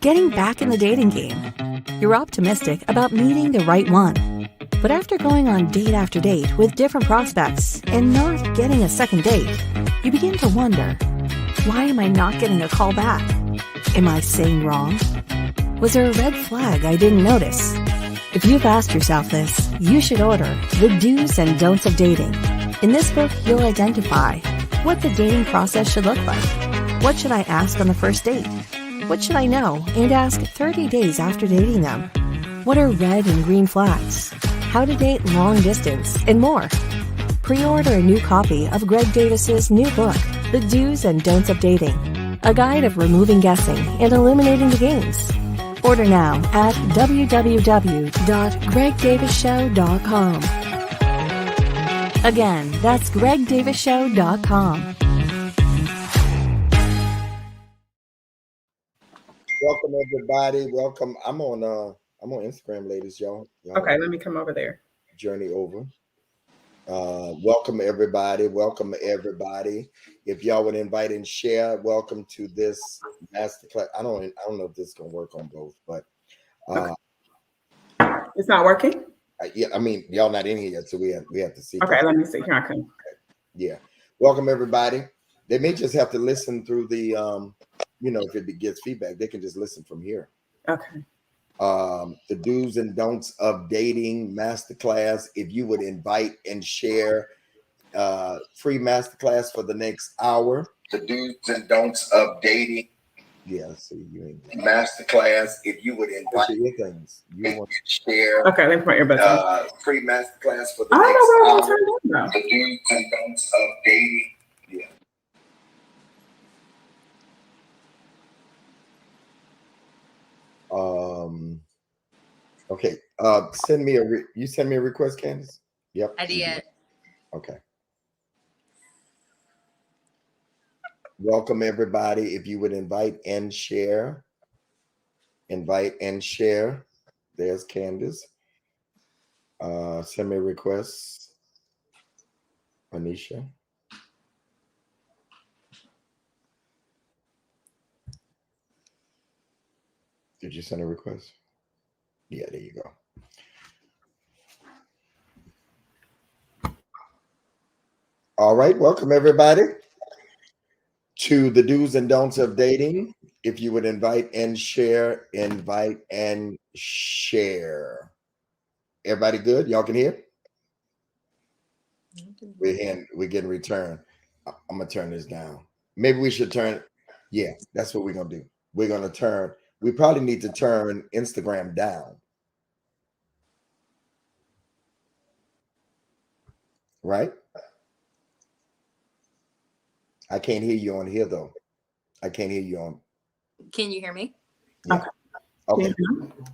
getting back in the dating game. You're optimistic about meeting the right one. But after going on date after date with different prospects and not getting a second date, you begin to wonder, why am I not getting a call back? Am I saying wrong? Was there a red flag I didn't notice? If you've asked yourself this, you should order The Do's and Don'ts of Dating. In this book, you'll identify what the dating process should look like. What should I ask on the first date? What should I know and ask 30 days after dating them? What are red and green flags? How to date long distance, and more. Pre-order a new copy of Greg Davis's new book, The Do's and Don'ts of Dating, a guide of removing guessing and eliminating the games. Order now at www.gregdavisshow.com. Again, that's gregdavisshow.com. Welcome everybody. Welcome. I'm on Instagram, ladies, y'all. Okay, let me come over there. Journey over. Welcome everybody. Welcome everybody. If y'all would invite and share, welcome to this masterclass. I don't know if this is gonna work on both, but okay. It's not working. Yeah, I mean y'all not in here yet, so we have to see. Okay, let me see. Here I come. Yeah, welcome everybody. They may just have to listen through the if it gets feedback, they can just listen from here. Okay. The Do's and Don'ts of Dating Masterclass. If you would invite and share, free masterclass for the next hour. The Do's and Don'ts of Dating. Yeah, see you ain't masterclass. If you would invite your things, you want to share. Okay, let me put your earbuds. Free masterclass for the next hour. The Do's and Don'ts of Dating. Yeah. Okay. Send me a request, Candace? Yep. I did. Okay. Welcome everybody. If you would invite and share. There's Candace. Send me a request. Anisha. Did you send a request? Yeah, there you go. All right, welcome everybody to the Do's and Don'ts of Dating. If you would invite and share. Everybody good? Y'all can hear? We're getting return. I'm gonna turn this down. Maybe we should turn. Yeah, that's what we're gonna do. We're gonna turn. We probably need to turn Instagram down. Right? I can't hear you on here though. I can't hear you on. Can you hear me? Yeah. Okay.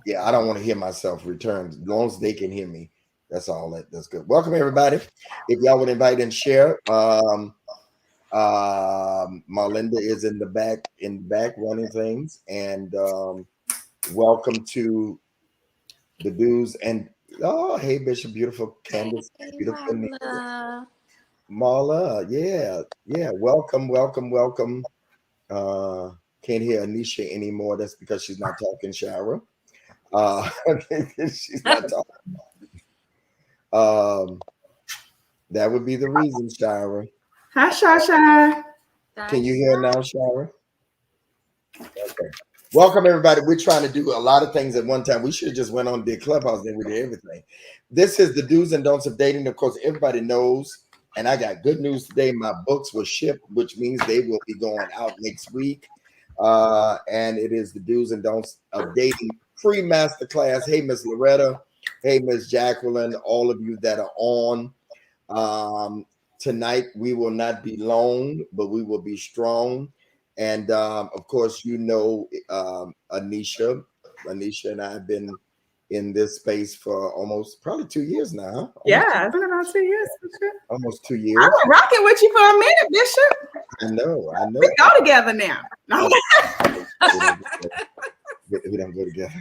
Yeah, I don't want to hear myself return. As long as they can hear me, that's all. That's good. Welcome everybody. If y'all would invite and share. Marlinda is in the back running things, and welcome to the Do's and hey Bishop, beautiful Candace, beautiful Marla, yeah, welcome. Can't hear Anisha anymore. That's because she's not talking, Shara. She's not talking. That would be the reason, Shara. Hi, Shasha. Can you hear now, Shara? Okay. Welcome, everybody. We're trying to do a lot of things at one time. We should have just went on the Clubhouse, then we did everything. This is the Do's and Don'ts of Dating. Of course, everybody knows, and I got good news today. My books were shipped, which means they will be going out next week. And it is the Do's and Don'ts of Dating free masterclass. Hey, Miss Loretta. Hey, Miss Jacqueline. All of you that are on. Tonight, we will not be lone, but we will be strong. And of course, Anisha and I have been in this space for probably 2 years now. Huh? Yeah, it's been about 2 years. Almost 2 years. I've been rocking with you for a minute, Bishop. I know. We go together now. We don't go together.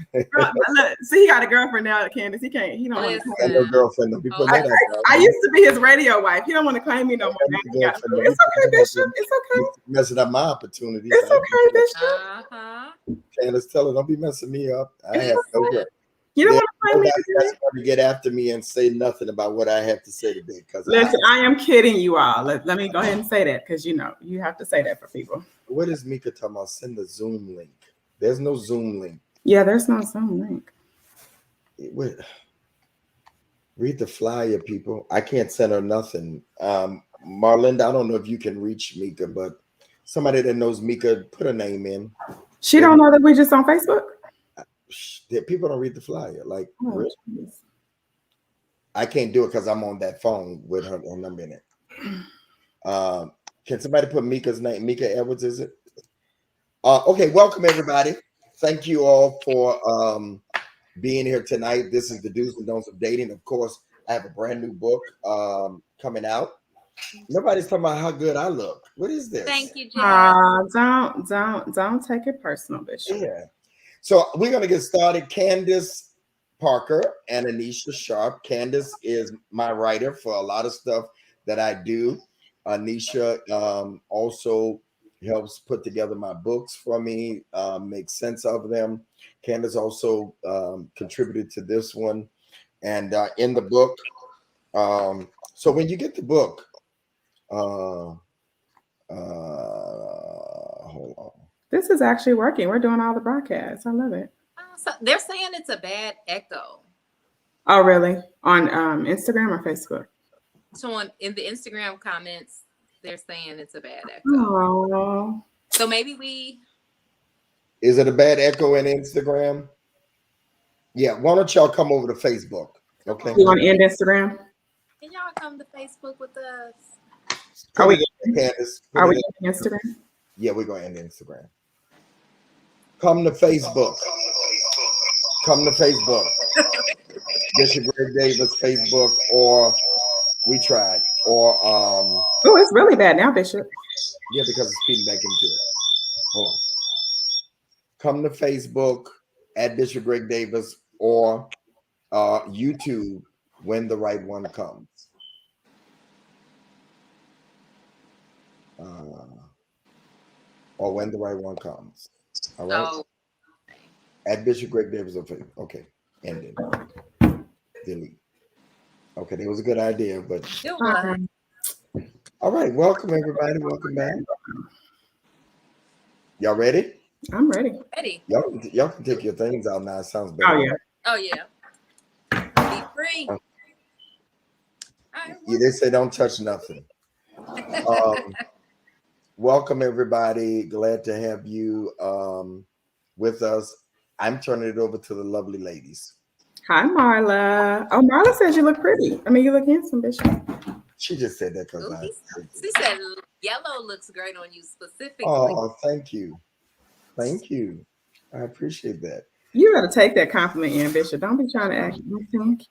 See, he got a girlfriend now, Candace. He don't want to claim no girlfriend. Don't be putting that out. I used to be his radio wife. He don't want to claim me no more. It's okay, Bishop. It's okay. Messing up my opportunities. It's okay, Bishop. Candace, tell her, don't be messing me up. I have no girl. You don't want to play me Nobody that's going to get after me and say nothing about what I have to say today. Listen, I am kidding you all. Let me go ahead and say that because you have to say that for people. What is Mika talking about? Send the Zoom link. There's no Zoom link. Yeah, there's no Zoom link. Read the flyer, people. I can't send her nothing. Marlinda, I don't know if you can reach Mika, but somebody that knows Mika, put a name in. She don't know that we just on Facebook? People don't read the flyer. Like, really? Geez. I can't do it because I'm on that phone with her number in it. Can somebody put Mika's name? Mika Edwards, is it? Okay, welcome everybody. Thank you all for being here tonight. This is the Do's and Don'ts of Dating. Of course, I have a brand new book coming out. Nobody's talking about how good I look. What is this? Thank you, Jay. Don't take it personal, Bishop. Yeah. So we're gonna get started. Candace Parker and Anisha Sharp. Candace is my writer for a lot of stuff that I do. Anisha also helps put together my books for me, make sense of them. Candace also contributed to this one. And in the book, so when you get the book, hold on. This is actually working. We're doing all the broadcasts. I love it. So they're saying it's a bad echo. Oh, really? On Instagram or Facebook? So in the Instagram comments, they're saying it's a bad echo. Oh. So maybe Is it a bad echo in Instagram? Yeah, why don't y'all come over to Facebook? Okay. You want to end Instagram? Can y'all come to Facebook with us? Are we Candace? Are we ending Instagram? Yeah, we're going to end Instagram. Come to Facebook. Come to Facebook. Bishop Greg Davis Facebook, or we tried, or oh, it's really bad now, Bishop. Yeah, because it's feeding back into it. Hold on. Come to Facebook at Bishop Greg Davis, or YouTube when the right one comes. Or when the right one comes. All right. Oh. At Bishop Greg Davis. Okay. Ending. Delete. Okay, that was a good idea, but all right. Welcome everybody. Welcome back. Y'all ready? I'm ready. Ready. Y'all can take your things out now. It sounds better. Oh yeah. Be free. Yeah, they say don't touch nothing. Welcome everybody. Glad to have you with us. I'm turning it over to the lovely ladies. Hi, Marla. Oh, Marla says you look pretty. I mean, you look handsome, Bishop. She just said that because she said yellow looks great on you specifically. Oh, thank you. Thank you. I appreciate that. You got to take that compliment in, Bishop. Don't be trying to act.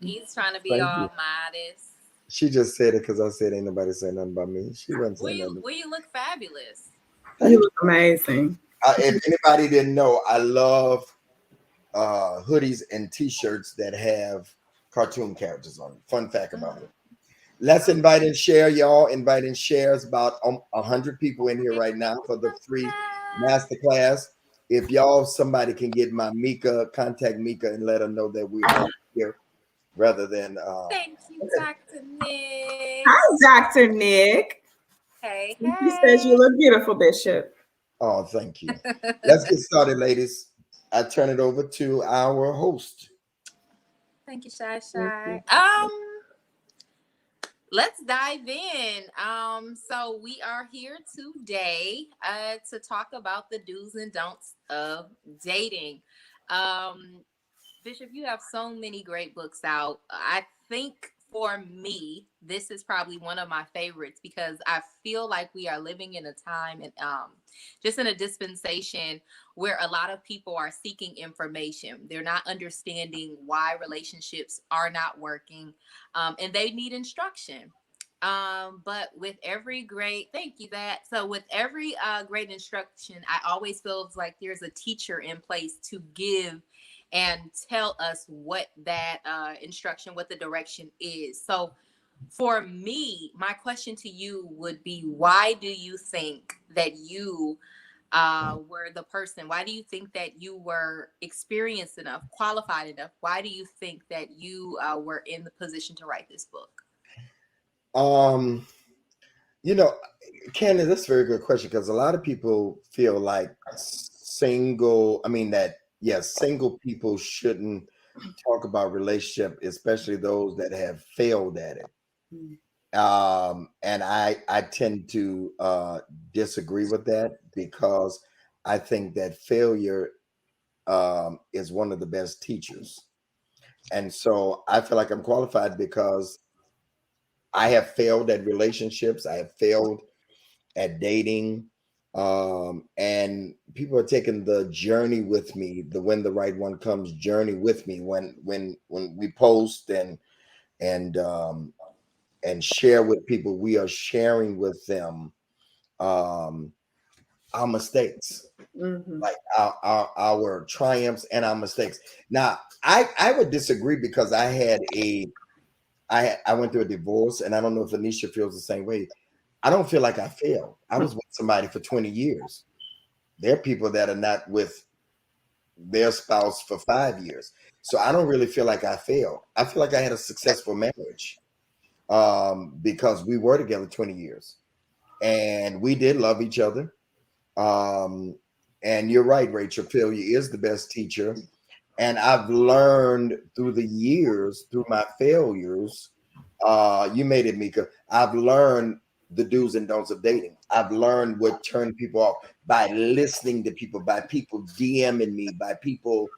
He's trying to be all modest. She just said it because I said ain't nobody saying nothing about me. She wasn't saying nothing. Well, you look fabulous. You look amazing. If anybody didn't know, I love hoodies and t-shirts that have cartoon characters on it. Fun fact about it. Let's invite and share, y'all. Invite and share. It's about 100 people in here right now for the free masterclass. If somebody can get my Mika, contact Mika and let her know that we're here rather than. Thank you, Dr. Nick. Hi, Dr. Nick. Hey. He says you look beautiful, Bishop. Oh, thank you. Let's get started, ladies. I turn it over to our host. Thank you, Shy. Let's dive in. So we are here today to talk about the do's and don'ts of dating. Bishop, you have so many great books out. I think for me, this is probably one of my favorites because I feel like we are living in a time and just in a dispensation where a lot of people are seeking information. They're not understanding why relationships are not working, and they need instruction. But with every great, with every great instruction, I always feel like there's a teacher in place to give and tell us what that instruction, what the direction is. So for me, my question to you would be, why do you think that you were the person? Why do you think that you were experienced enough, qualified enough? Why do you think that you were in the position to write this book? You know, Candace, that's a very good question, because a lot of people feel like single people shouldn't talk about relationship, especially those that have failed at it. And I tend to disagree with that, because I think that failure is one of the best teachers. And so I feel like I'm qualified because I have failed at relationships. I have failed at dating. And people are taking the journey with me, the when the right one comes journey with me, when we post and share with people, we are sharing with them our mistakes, like our triumphs and our mistakes. Now, I would disagree, because I went through a divorce, and I don't know if Anisha feels the same way. I don't feel like I failed. I was with somebody for 20 years. There are people that are not with their spouse for 5 years. So I don't really feel like I failed. I feel like I had a successful marriage, because we were together 20 years and we did love each other. And you're right, Rachel, failure is the best teacher. And I've learned through the years, through my failures, you made it, Mika. I've learned the do's and don'ts of dating. I've learned what turned people off by listening to people, by people DMing me, by people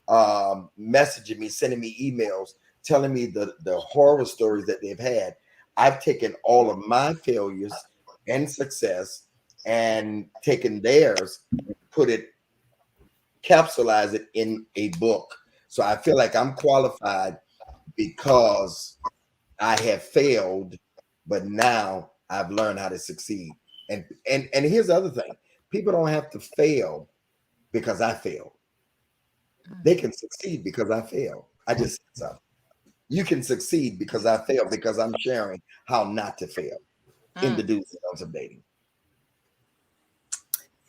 messaging me, sending me emails, telling me the horror stories that they've had. I've taken all of my failures and success and taken theirs, capsulize it in a book. So I feel like I'm qualified because I have failed, but now I've learned how to succeed. And here's the other thing. People don't have to fail because I failed. They can succeed because I failed. I just said so. You can succeed because I failed, because I'm sharing how not to fail in the do's and don'ts of dating.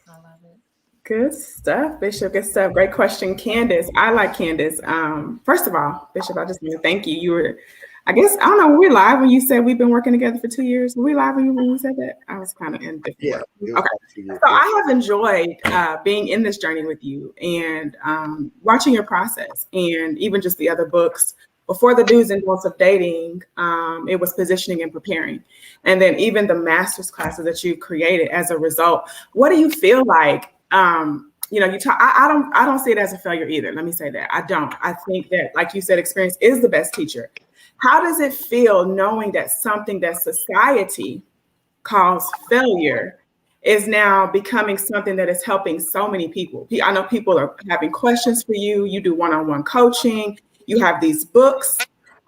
I love it. Good stuff, Bishop. Good stuff. Great question, Candace. I like Candace. First of all, Bishop, I just want to thank you. You were, I guess, I don't know, were we live when you said we've been working together for 2 years? Were we live when you said that? I was kind of indifferent. Yeah. Okay. So I have enjoyed being in this journey with you and watching your process, and even just the other books. Before the do's and don'ts of dating, it was positioning and preparing. And then even the master's classes that you've created as a result. What do you feel like? You talk, I don't see it as a failure either. Let me say that. I don't. I think that, like you said, experience is the best teacher. How does it feel knowing that something that society calls failure is now becoming something that is helping so many people? I know people are having questions for you. You do one-on-one coaching. You have these books.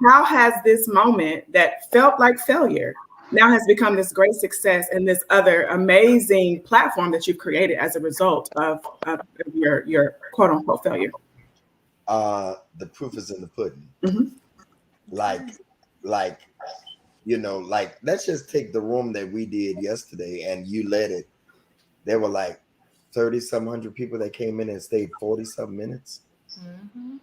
How has this moment that felt like failure now has become this great success and this other amazing platform that you've created as a result of your quote unquote failure? The proof is in the pudding. Like, let's just take the room that we did yesterday and you led it. There were like 30-some hundred people that came in and stayed 40-some minutes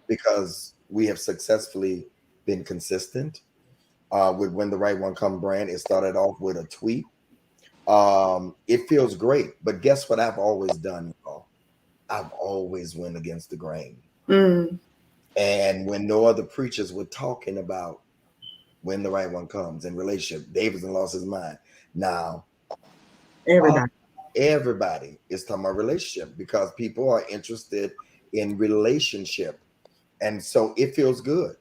because we have successfully been consistent. With When the Right One Come brand, it started off with a tweet. It feels great, but guess what I've always done, y'all? I've always went against the grain. And when no other preachers were talking about when the right one comes in relationship, Davidson lost his mind. Now, everybody is talking about relationship because people are interested in relationship. And so it feels good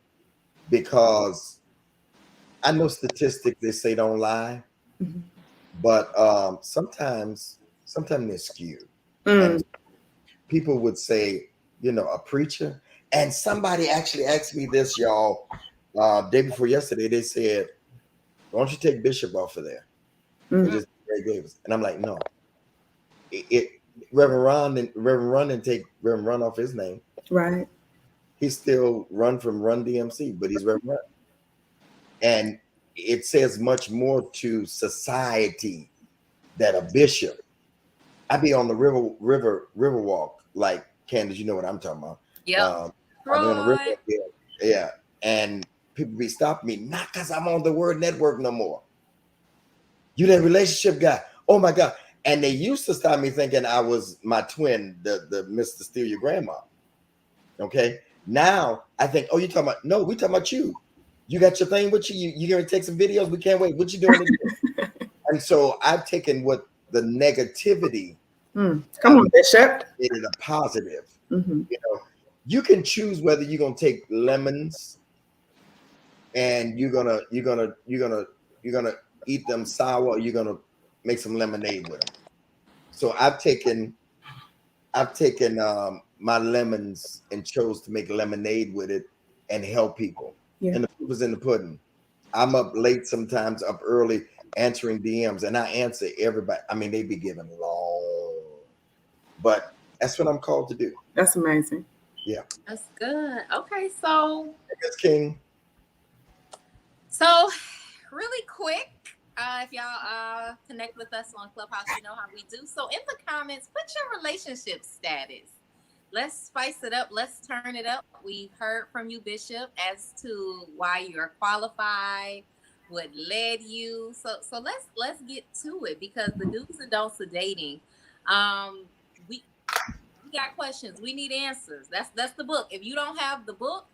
because I know statistics, they say don't lie, but sometimes they're skewed. And people would say, a preacher, and somebody actually asked me this, y'all, day before yesterday. They said, why don't you take Bishop off of there? And just Ray Davis. And I'm like, no. Reverend Run and take Reverend Run off his name. Right. He's still Run from Run DMC, but he's Reverend Run. And it says much more to society that a bishop I be on the river walk, like Candace, you know what I'm talking about. Yep. I be on the river, Right. yeah, and people be stopping me, not because I'm on the Word Network no more. You that relationship guy? Oh my God! And they used to stop me thinking I was my twin, the Mr. Steal Your Grandma. Okay, now I think, oh, you talking about? No, we talking about you. You got your thing with you. You gonna take some videos? We can't wait. What you doing today? And so I've taken what the negativity. Come on, Bishop. Made it a positive. Mm-hmm. You know, you can choose whether you're gonna take lemons and you're gonna eat them sour, or you're gonna make some lemonade with them. So I've taken my lemons and chose to make lemonade with it and help people. Yeah. And the proof is in the pudding. I'm up late sometimes, up early, answering DMs, and I answer everybody. I mean, they be giving long, but that's what I'm called to do. That's amazing. Yeah. That's good. Okay, so It's King. So really quick, if y'all connect with us on Clubhouse, you know how we do. So in the comments, put your relationship status. Let's spice it up. Let's turn it up. We heard from you, Bishop, as to why you're qualified, what led you. So let's get to it, because the do's and don'ts of dating. We got questions. We need answers. That's the book. If you don't have the book,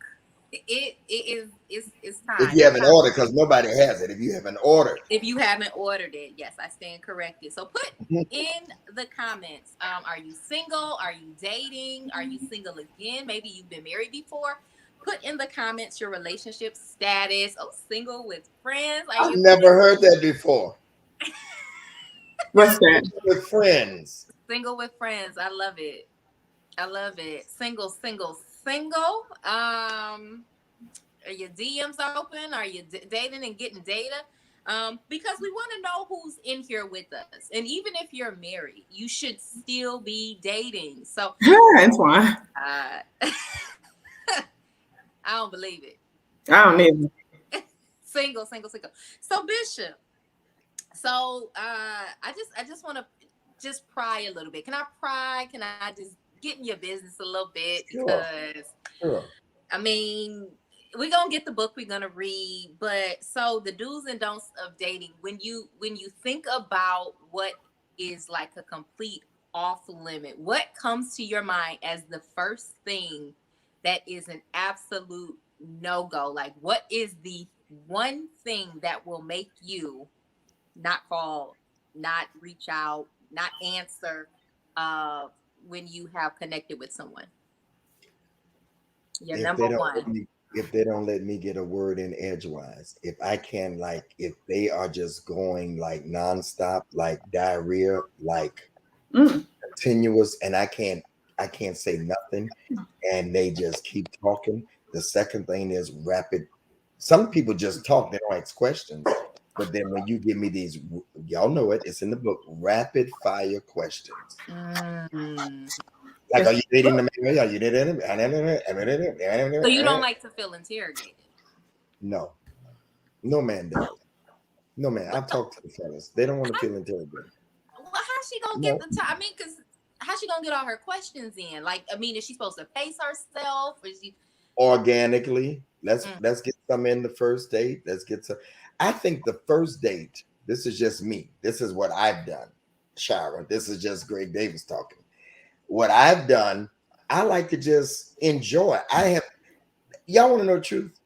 it's time. If you haven't ordered, because nobody has it. If you haven't ordered. If you haven't ordered it, yes, I stand corrected. So put in the comments, are you single? Are you dating? Are you single again? Maybe you've been married before. Put in the comments your relationship status. Oh, single with friends. I've never heard that before. What's that? With friends. Single with friends. I love it. I love it. Single. Are your DMs open? Are you dating and getting data? Because we want to know who's in here with us. And even if you're married, you should still be dating. So Antoine. I don't believe it. I don't either. Single. So Bishop, I just want to just pry a little bit. Can I pry? Can I just get in your business a little bit? Because Sure. I mean, we're gonna get the book, we're gonna read, but so the do's and don'ts of dating, when you think about what is like a complete off limit, what comes to your mind as the first thing that is an absolute no-go? Like, what is the one thing that will make you not call, not reach out, not answer when you have connected with someone? Your number one. If they don't let me get a word in edgewise, if I can, like, if they are just going like nonstop, like diarrhea, like continuous, and I can't say nothing, and they just keep talking. The second thing is rapid. Some people just talk, they don't ask questions. But then when you give me these, y'all know it, it's in the book, rapid fire questions. Like, are you dating the man? Are you dating him? So you don't like to feel interrogated? No. No man does. No man. I've talked to the fellas. They don't want to feel interrogated. Well, how's she gonna get the time? I mean, because how's she gonna get all her questions in? Like, I mean, is she supposed to pace herself? Or is she organically? Let's get some in the first date. Let's get some. I think the first date, this is just me. This is what I've done, Shara. This is just Greg Davis talking. What I've done, I like to just enjoy. Y'all want to know the truth?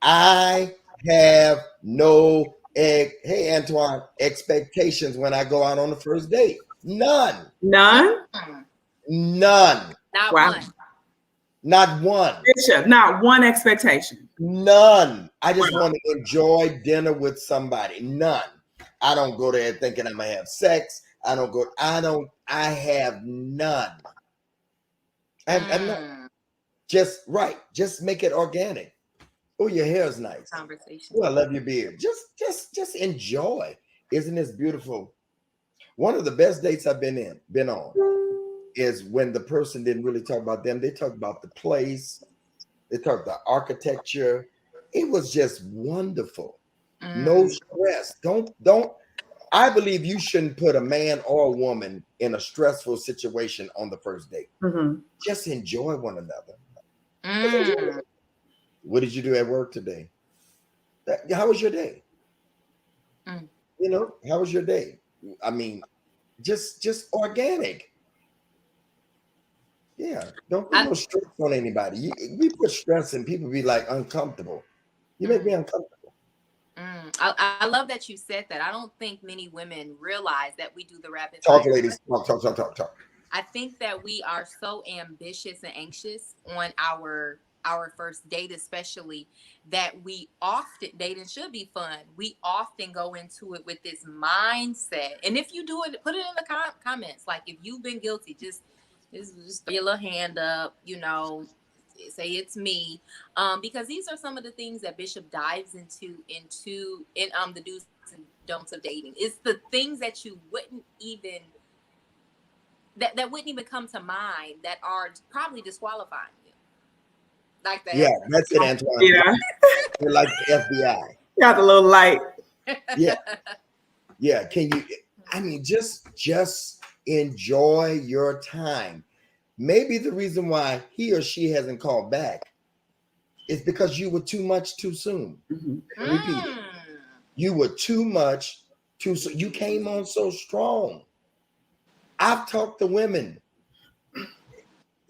I have no, hey Antoine, expectations when I go out on the first date. None. None? None. Not one. Not one. Bishop, not one expectation. None. I just want to enjoy dinner with somebody. None. I don't go there thinking I'm gonna have sex. I have none. I'm not. Just right. Just make it organic. Oh, your hair is nice. Conversation. Oh, I love your beard. Just enjoy. Isn't this beautiful? One of the best dates I've been on is when the person didn't really talk about them. They talked about the place. They talked about the architecture. It was just wonderful. No stress. Don't. I believe you shouldn't put a man or a woman in a stressful situation on the first date. Mm-hmm. Just enjoy one another. Mm. What did you do at work today? How was your day? Mm. You know, how was your day? I mean, just organic. Yeah, don't put no stress on anybody. We put stress and people be like uncomfortable. You make me uncomfortable. I love that you said that. I don't think many women realize that we do the rapid Talk, fire. ladies. Talk. I think that we are so ambitious and anxious on our first date, especially, that we often, dating should be fun. We often go into it with this mindset. And if you do it, put it in the comments. Like, if you've been guilty, just throw your little hand up, say it's me. Because these are some of the things that Bishop dives into in the do's and don'ts of dating. It's the things that you wouldn't even that wouldn't even come to mind, that are probably disqualifying you. Like that. Yeah, that's it, Antoine. Yeah. You're like the FBI. Got the little light. Yeah. Can you? I mean, just enjoy your time. Maybe the reason why he or she hasn't called back is because you were too much too soon. Mm-hmm. Repeat it. You were too much too soon. You came on so strong. I've talked to women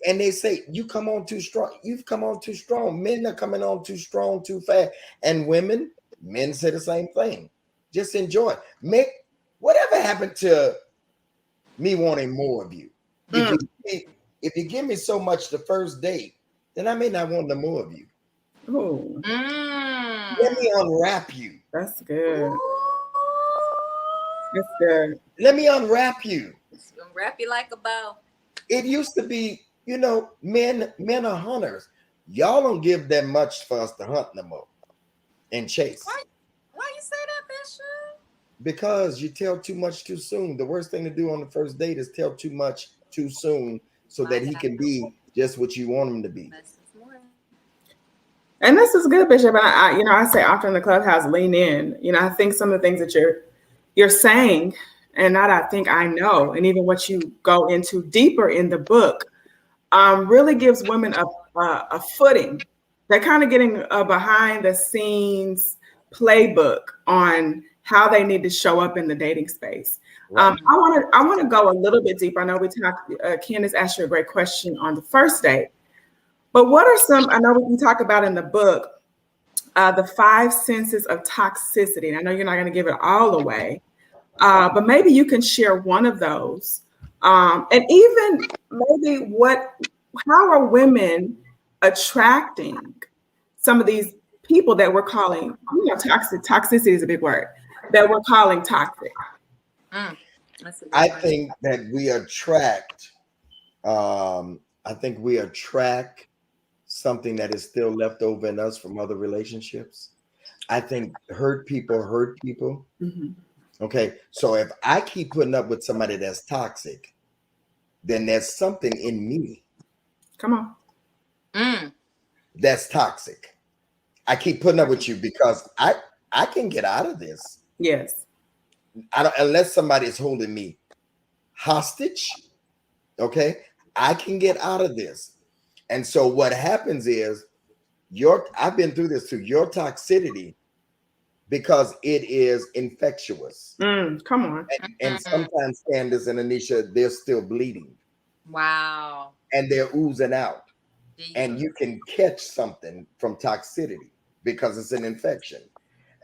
and they say, you come on too strong. You've come on too strong. Men are coming on too strong, too fast. And men say the same thing. Just enjoy. Whatever happened to me wanting more of you? If you give me so much the first date, then I may not want no more of you. Oh, Let me unwrap you. that's good. That's good. Let me unwrap you. Wrap you like a bow. It used to be, men are hunters. Y'all don't give that much for us to hunt no more and chase. Why you say that, Bishop? Because you tell too much too soon. The worst thing to do on the first date is tell too much too soon so that he can be just what you want him to be. And this is good, Bishop. And I say often in the clubhouse, lean in. I think some of the things that you're saying, and that I think I know, and even what you go into deeper in the book, really gives women a footing. They're kind of getting a behind the scenes playbook on how they need to show up in the dating space. Right. I want to go a little bit deeper. I know we talked. Candace asked you a great question on the first date, but what are some? I know we talk about in the book the 5 senses of toxicity. And I know you're not going to give it all away, but maybe you can share one of those, and even maybe how are women attracting some of these people that we're calling, toxic? Toxicity is a big word that we're calling toxic. I think that we attract. Something that is still left over in us from other relationships. I think hurt people hurt people. Mm-hmm. Okay, so if I keep putting up with somebody that's toxic, then there's something in me. Come on. That's toxic. I keep putting up with you because I can get out of this. Yes. Unless somebody is holding me hostage. Okay, I can get out of this. And so what happens is I've been through this too, your toxicity, because it is infectious. Come on. And sometimes Candace and Anisha, they're still bleeding. Wow. And they're oozing out. Jesus. And you can catch something from toxicity because it's an infection.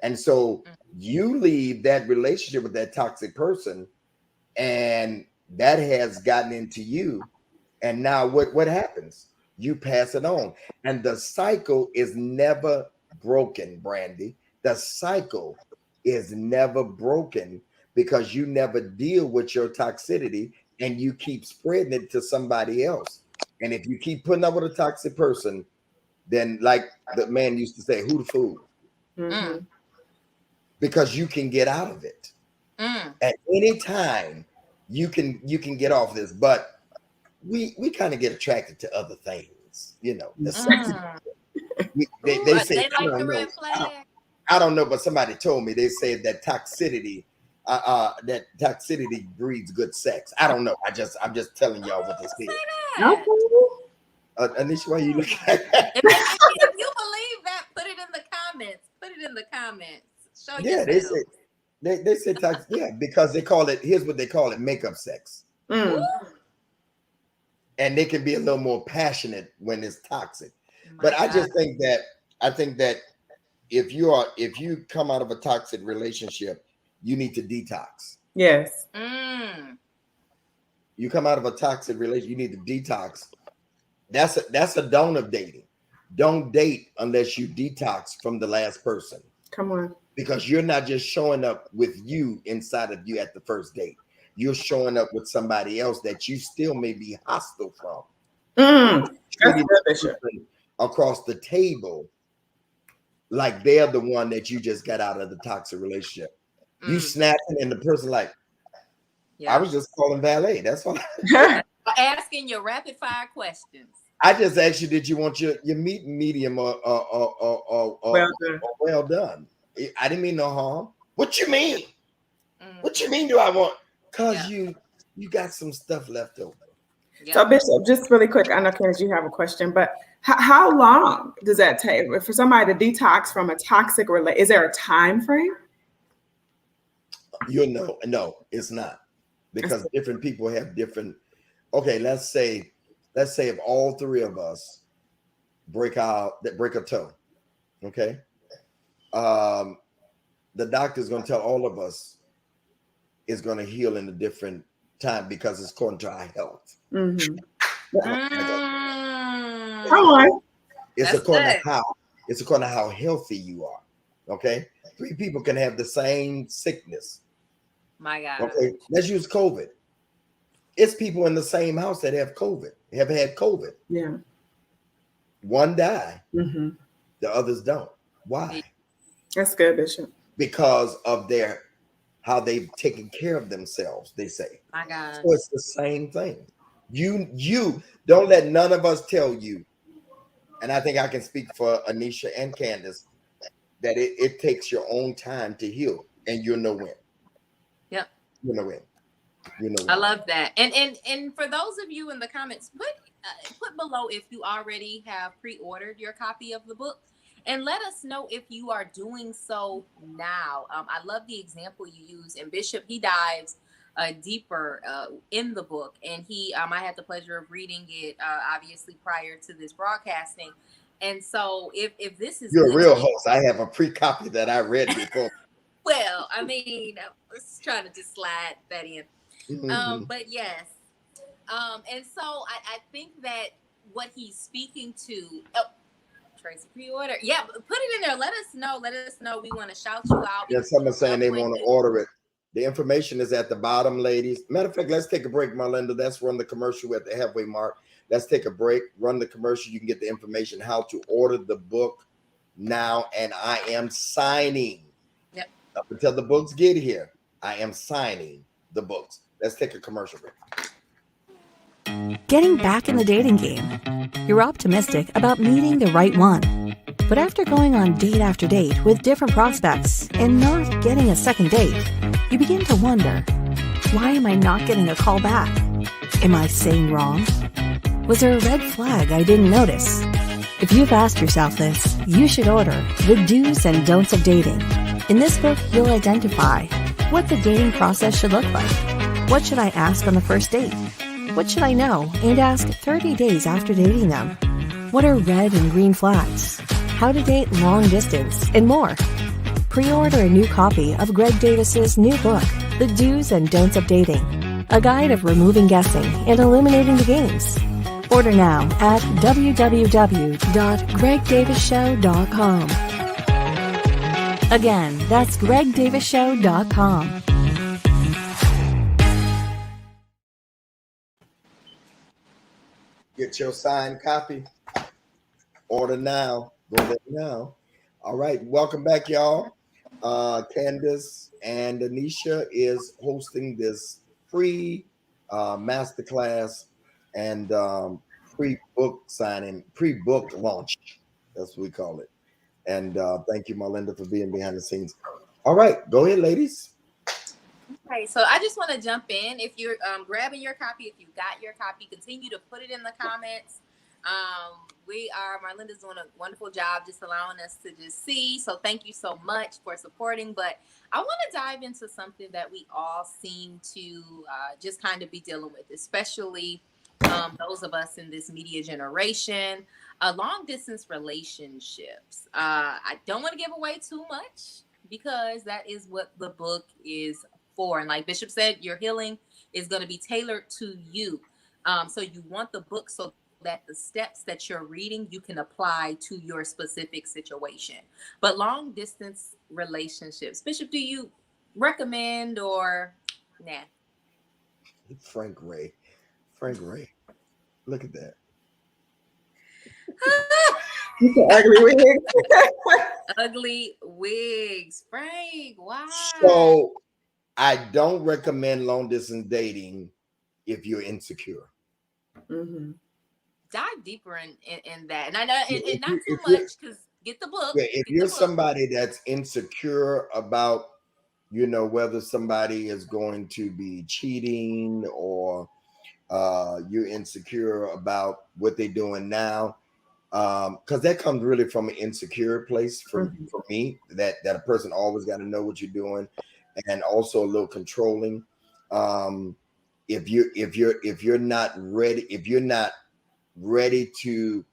And so you leave that relationship with that toxic person, and that has gotten into you. And now what happens? You pass it on. And the cycle is never broken, Brandy. The cycle is never broken because you never deal with your toxicity and you keep spreading it to somebody else. And if you keep putting up with a toxic person, then like the man used to say, who the fool? Mm-hmm. Because you can get out of it. At any time, you can get off this. But we kind of get attracted to other things, the sexy. They say, they like the red flag. I don't know, but somebody told me, they say that toxicity that toxicity breeds good sex. I don't know. I'm just telling y'all what they said. Okay. Anisha, why you look at that? If you believe that, put it in the comments. Put it in the comments. Show yourself. They say toxic. Yeah, because they call it. Here's what they call it: makeup sex. And they can be a little more passionate when it's toxic. But I just think that if you come out of a toxic relationship, you need to detox. Yes. You come out of a toxic relationship, you need to detox. That's a don't of dating. Don't date unless you detox from the last person. Come on. Because you're not just showing up with you inside of you at the first date. You're showing up with somebody else that you still may be hostile from. Across the table, like they're the one that you just got out of the toxic relationship. You snapping and the person like, I was just calling valet. That's all. Asking your rapid fire questions. I just asked you, did you want your meat medium or well done? I didn't mean no harm. What you mean? What you mean do I want? Because you got some stuff left over. So Bishop, just really quick, I know Candace, you have a question, but how long does that take for somebody to detox from a toxic relationship? Is there a time frame? No, it's not, because different people have different. Okay, let's say if all three of us break a toe, okay, the doctor's going to tell all of us it's going to heal in a different time because it's according to our health. Come on. It's according to how healthy you are. Okay, 3 people can have the same sickness. My God. Okay, let's use COVID. It's people in the same house that have had COVID. Yeah. One die, the others don't. Why? That's good, Bishop. Because of how they've taken care of themselves, they say. My God. So it's the same thing. You don't let none of us tell you, and I think I can speak for Anisha and Candace, that it takes your own time to heal, and you'll know when. Yep. You'll know when. I love that. And for those of you in the comments, put below if you already have pre-ordered your copy of the book, and let us know if you are doing so now. I love the example you use, and Bishop, he dives deeper in the book, and I had the pleasure of reading it obviously prior to this broadcasting. And so if this is, you're a real host, I have a pre-copy that I read before. Well, I mean, I was trying to just slide that in. But yes. And so I think that what he's speaking to, Tracy, pre-order. Yeah, put it in there. Let us know. We want to shout you out. Yeah, someone's saying they want to order it. The information is at the bottom, ladies. Matter of fact, let's take a break, Marlinda. Let's run the commercial at the halfway mark. Let's take a break, run the commercial. You can get the information how to order the book now. And I am signing. Yep. Up until the books get here, I am signing the books. Let's take a commercial break. Getting back in the dating game. You're optimistic about meeting the right one. But after going on date after date with different prospects and not getting a second date, you begin to wonder, why am I not getting a call back? Am I saying wrong? Was there a red flag I didn't notice? If you've asked yourself this, you should order The Do's and Don'ts of Dating. In this book, you'll identify what the dating process should look like. What should I ask on the first date? What should I know and ask 30 days after dating them? What are red and green flags? How to date long distance, and more. Pre-order a new copy of Greg Davis's new book, The Do's and Don'ts of Dating, a guide of removing guessing and eliminating the games. Order now at www.gregdavisshow.com. Again, that's gregdavisshow.com. Get your signed copy. Order now. Go there now. All right. Welcome back, y'all. Candace and Anisha is hosting this free masterclass and pre-book signing, pre-book launch. That's what we call it. And thank you, Marlinda, for being behind the scenes. All right. Go ahead, ladies. Okay, so I just want to jump in. If you're grabbing your copy, if you got your copy, continue to put it in the comments. Marlinda's doing a wonderful job just allowing us to just see. So thank you so much for supporting. But I want to dive into something that we all seem to just kind of be dealing with, especially those of us in this media generation, long distance relationships. I don't want to give away too much because that is what the book is for. And like Bishop said, your healing is going to be tailored to you. So you want the book so that the steps that you're reading, you can apply to your specific situation. But long distance relationships, Bishop, do you recommend or nah? Frank Ray. Look at that. Ugly wigs. Ugly wigs. Frank, why? So I don't recommend long distance dating if you're insecure. Mm-hmm. Dive deeper in that. And I know and not too much, because get the book. Yeah, if you're somebody that's insecure about, whether somebody is going to be cheating or you're insecure about what they're doing now, because that comes really from an insecure place for me, that a person always got to know what you're doing, and also a little controlling. If you're not ready to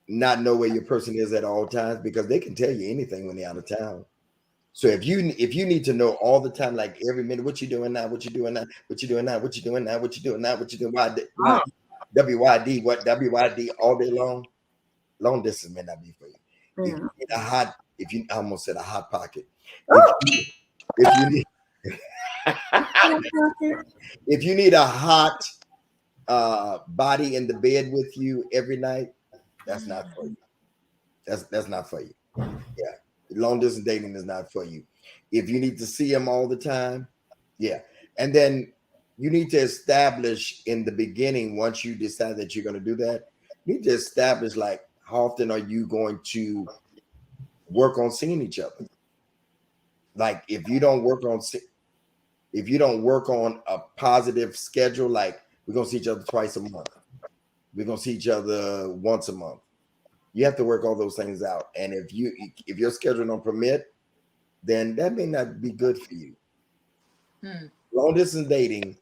not know where your person is at all times, because they can tell you anything when they're out of town. So if you need to know all the time, like every minute, what you doing now, what you doing now, what you doing now, what you doing now, what you doing now, what you doing, WYD all day long, long distance may not be for you. If you need a hot, I almost said a hot pocket. If you need a hot body in the bed with you every night, that's not for you. That's not for you. Yeah, long distance dating is not for you. If you need to see him all the time, yeah, and then you need to establish in the beginning, once you decide that you're going to do that, you need to establish, like, how often are you going to work on seeing each other? Like, if you don't work on a positive schedule, like, we're going to see each other twice a month, we're going to see each other once a month, you have to work all those things out. And if your schedule don't permit, then that may not be good for you. Long distance dating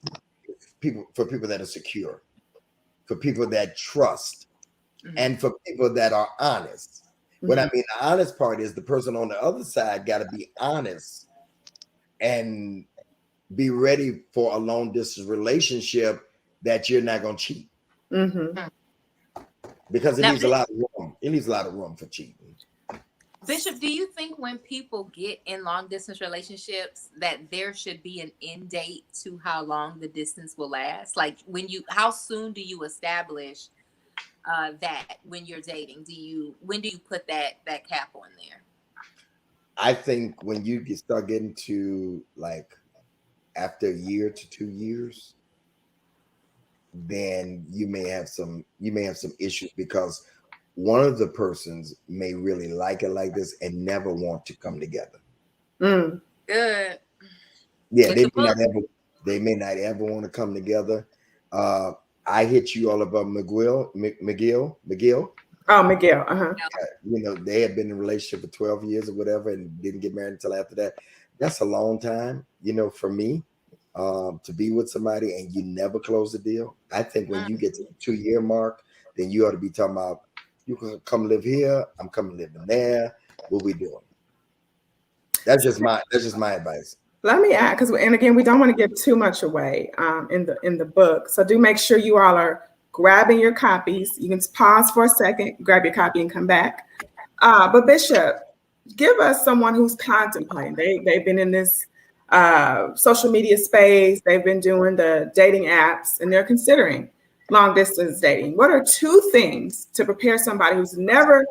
for people that are secure, for people that trust, and for people that are honest. What I mean, the honest part is the person on the other side got to be honest and be ready for a long distance relationship that you're not going to cheat. Because it needs a lot of room. It needs a lot of room for cheating. Bishop, do you think when people get in long distance relationships that there should be an end date to how long the distance will last? Like, how soon do you establish that when you're dating? When do you put that cap on there? I think when you start getting to, like, after a year to 2 years, then you may have some issues, because one of the persons may really like it like this and never want to come together. Good. Yeah, they may not ever want to come together. I hit you all about McGill. Oh, Miguel. They had been in a relationship for 12 years or whatever and didn't get married until after that. That's a long time, for me, to be with somebody and you never close the deal. I think when you get to the 2-year mark, then you ought to be talking about, you can come live here, I'm coming living there. What we doing? That's just my advice. Let me add, and again, we don't want to give too much away in the book. So do make sure you all are grabbing your copies. You can pause for a second, grab your copy, and come back. But Bishop, give us someone who's contemplating. They've been in this social media space. They've been doing the dating apps, and they're considering long distance dating. What are 2 things to prepare somebody who's never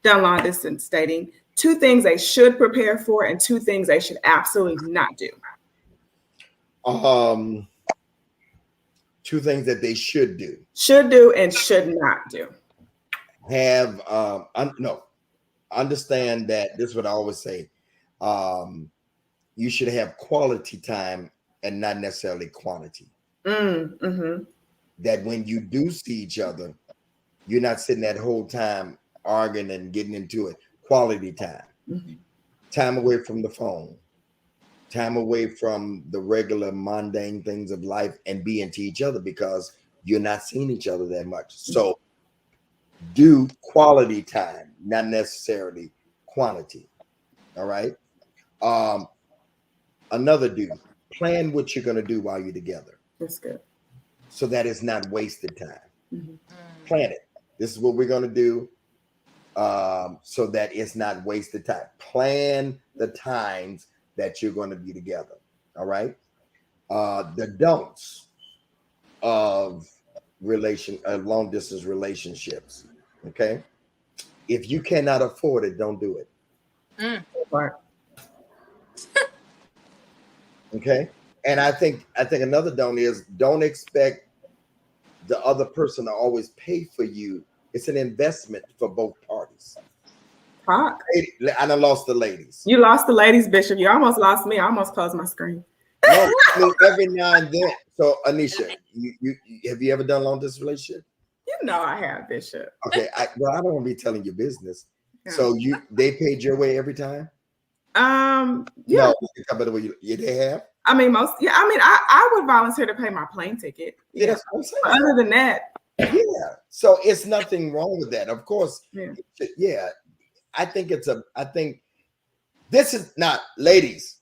done long distance dating? 2 things they should prepare for, and 2 things they should absolutely not do. 2 things that they should do. Should do and should not do. Understand that this is what I always say. you should have quality time and not necessarily quantity. Mm-hmm. That when you do see each other, you're not sitting that whole time arguing and getting into it. Quality time. Mm-hmm. Time away from the phone. Time away from the regular mundane things of life and being to each other because you're not seeing each other that much. So do quality time, not necessarily quantity. All right. Another do, plan what you're going to do while you're together. That's good. So that it's not wasted time. Mm-hmm. Plan it. This is what we're going to do. So that it's not wasted time. Plan the times that you're going to be together. All right. The don'ts of long distance relationships. Okay. If you cannot afford it, don't do it. Okay. And I think another don't is don't expect the other person to always pay for you. It's an investment for both parties. Talk. I done lost the ladies. You lost the ladies, Bishop. You almost lost me. I almost closed my screen. No, I mean, every now and then. So, Anisha, you have you ever done long distance relationship? You know I have, Bishop. Okay, I don't want to be telling your business. Yeah. So they paid your way every time? Yeah. No, they have. I mean, I would volunteer to pay my plane ticket. Yeah, that's what I'm saying. Other than that, yeah. So it's nothing wrong with that. Of course, yeah. I think this is not, ladies,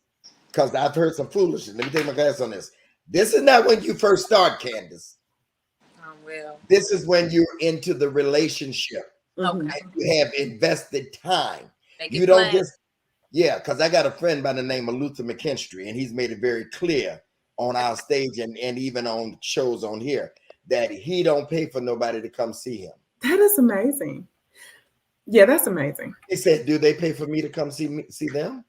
because I've heard some foolishness. Let me take my glass on this. This is not when you first start, Candace. Oh, well. This is when you're into the relationship. Okay. And you have invested time. You don't just, because I got a friend by the name of Luther McKinstry, and he's made it very clear on our stage and even on shows on here that he don't pay for nobody to come see him. That is amazing. Yeah, that's amazing. He said, do they pay for me to come see them?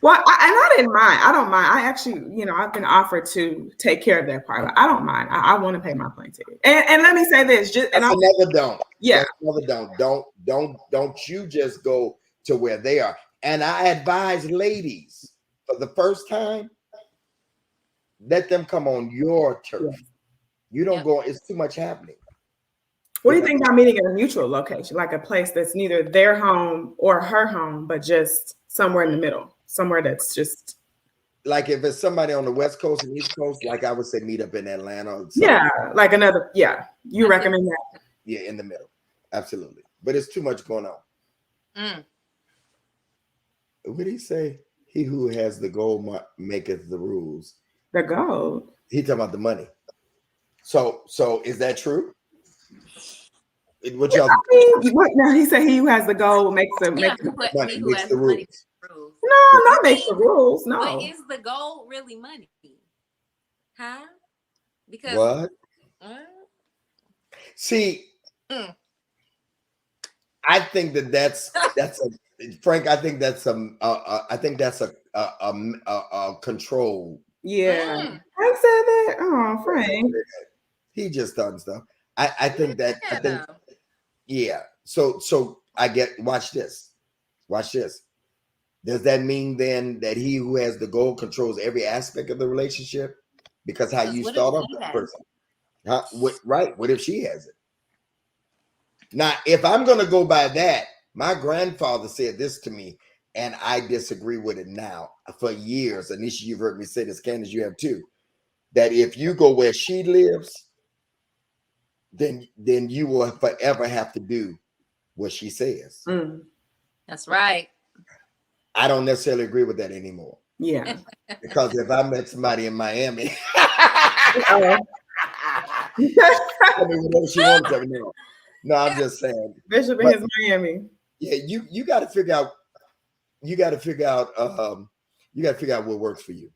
Well, I didn't mind. I don't mind. I actually, I've been offered to take care of that part. I don't mind. I want to pay my plane ticket. And let me say this. Another don't. Yeah. That's another don't. Don't you just go to where they are. And I advise ladies, for the first time, let them come on your turf. Yeah. You don't go. It's too much happening. What do you think about meeting at a neutral location, like a place that's neither their home or her home, but just somewhere in the middle, somewhere that's just like if it's somebody on the West Coast and East Coast, like I would say, meet up in Atlanta. Yeah, like another. Yeah, you recommend that? Yeah, in the middle, absolutely. But it's too much going on. What did he say? He who has the gold maketh the rules. The gold. He talking about the money. So is that true? What y'all? No, he said he who has the gold makes the rules. No, not makes the rules. No. But is the goal really money? Huh? Because what? See, I think that's Frank. I think that's a control. Yeah, Frank said that. Oh, Frank. He just done stuff. I think. Yeah. So I get. Watch this. Does that mean then that he who has the goal controls every aspect of the relationship? Because how you start off that person. Right. What if she has it? Now, if I'm going to go by that, my grandfather said this to me, and I disagree with it now. For years, Anisha, you've heard me say this, Candace, you have too, that if you go where she lives, then you will forever have to do what she says. That's right. I don't necessarily agree with that anymore. Yeah. Because if I met somebody in Miami, she wants to know. No, I'm just saying. Bishop in his Miami. Yeah, you got to figure out. You got to figure out. You got to figure out what works for you.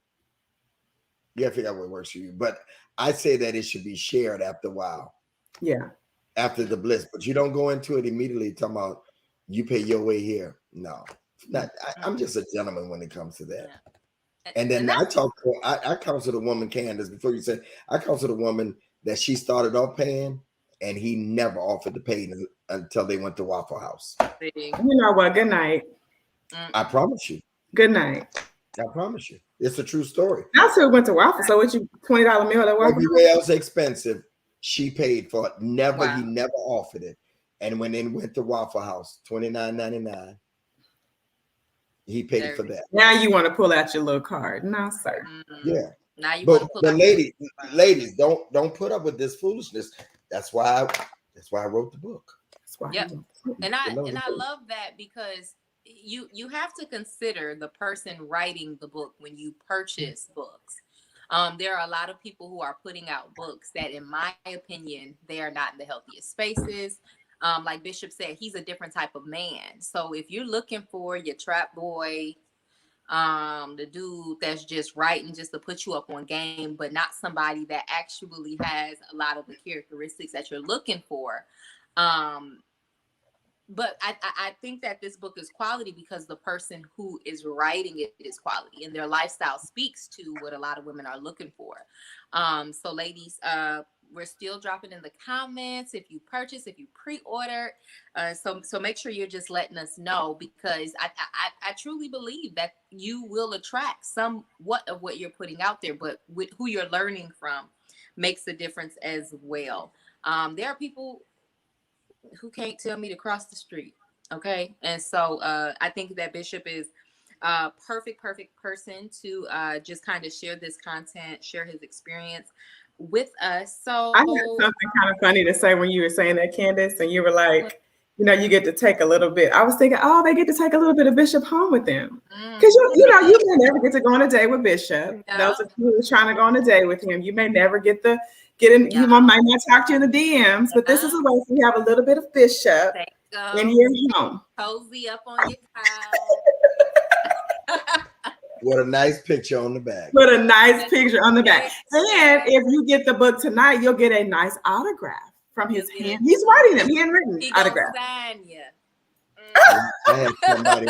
You got to figure out what works for you. But I say that it should be shared after a while. Yeah. After the bliss, but you don't go into it immediately talking about you pay your way here. No, not. I'm just a gentleman when it comes to that. Yeah. And then I counseled a woman, Candace, before you said, I counseled a woman that she started off paying and he never offered to pay until they went to Waffle House. You know what? Good night. I promise you. Good night. I promise you. It's a true story. I still went to Waffle. So what you $20 meal at Waffle? Everywhere else expensive, she paid for it. He Wow. never offered it. And when they went to Waffle House, $29.99, he paid for that. Now you want to pull out your little card. No, sir. Yeah. Now you But want to pull the out ladies, don't put up with this foolishness. That's why I wrote the book. That's why. Yep. And I love that, because you have to consider the person writing the book when you purchase books. There are a lot of people who are putting out books that, in my opinion, they are not in the healthiest spaces. Like Bishop said, he's a different type of man. So if you're looking for your trap boy, the dude that's just writing just to put you up on game, but not somebody that actually has a lot of the characteristics that you're looking for. But I think that this book is quality because the person who is writing it is quality, and their lifestyle speaks to what a lot of women are looking for. So ladies, we're still dropping in the comments if you purchase, if you pre-order. So make sure you're just letting us know, because I truly believe that you will attract somewhat of what you're putting out there, but with who you're learning from makes a difference as well. There are people who can't tell me to cross the street. Okay. And so I think that Bishop is a perfect person to just kind of share this content, share his experience with us. So I had something kind of funny to say when you were saying that, Candace, and you were like, you get to take a little bit. I was thinking, they get to take a little bit of Bishop home with them. Because you may never get to go on a date with Bishop. No. Those of you who are trying to go on a date with him, you may never get in. No. You might not talk to you in the DMs, but this is a way for you to have a little bit of Bishop in your home. Cozy up on your couch. What a nice picture on the back. Put a nice picture on the back. And if you get the book tonight, you'll get a nice autograph from his hand. He's writing them, handwritten autograph. Sign you. I had somebody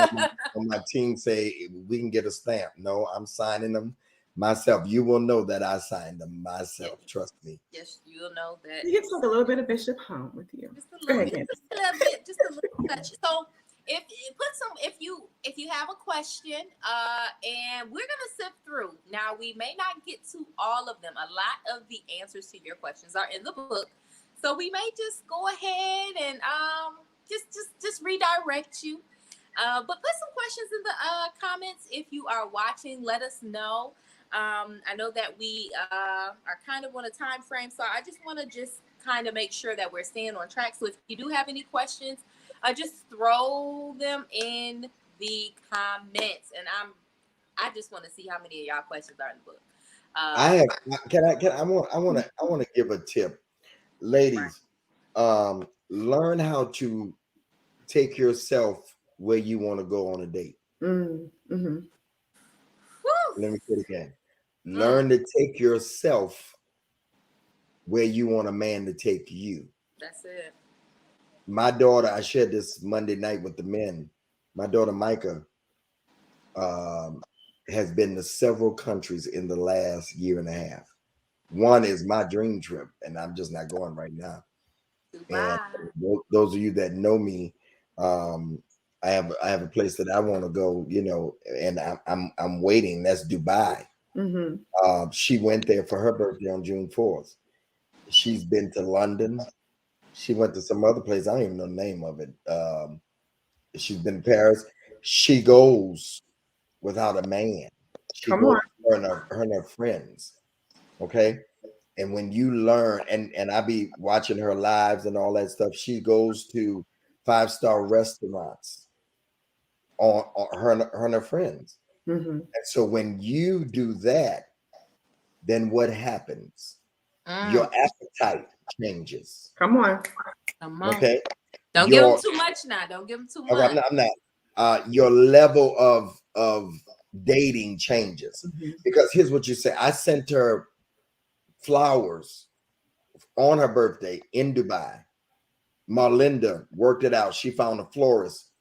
on my team say, we can get a stamp. No, I'm signing them myself. You will know that I signed them myself. Yes. Trust me. Yes, you'll know that. You get to take a little bit of Bishop home with you. Just a little bit, just a little touch. So if you have a question, and we're gonna sift through. Now, we may not get to all of them. A lot of the answers to your questions are in the book, so we may just go ahead and just redirect you. But put some questions in the comments if you are watching. Let us know. I know that we are kind of on a time frame, so I just want to kind of make sure that we're staying on track. So if you do have any questions, just throw them in the comments, and I just want to see how many of y'all questions are in the book. I want to give a tip, ladies. Right. Learn how to take yourself where you want to go on a date. Mm-hmm. Let me say it again. Learn to take yourself where you want a man to take you. That's it. My daughter, I shared this Monday night with the men. My daughter Micah has been to several countries in the last year and a half. One is my dream trip, and I'm just not going right now. Wow. And those of you that know me, I have a place that I want to go, and I'm waiting. That's Dubai. Mm-hmm. She went there for her birthday on June 4th. She's been to London. She went to some other place. I don't even know the name of it. She's been to Paris. She goes without a man. She goes with her and her friends. Okay. And when you learn, and I be watching her lives and all that stuff, she goes to 5-star restaurants on her and her friends. Mm-hmm. And so when you do that, then what happens? Your appetite changes. Come on. Okay. Don't give them too much now. Don't give them too much. I'm not. Your level of dating changes. Mm-hmm. Because here's what you say. I sent her flowers on her birthday in Dubai. Marlinda worked it out. She found a florist.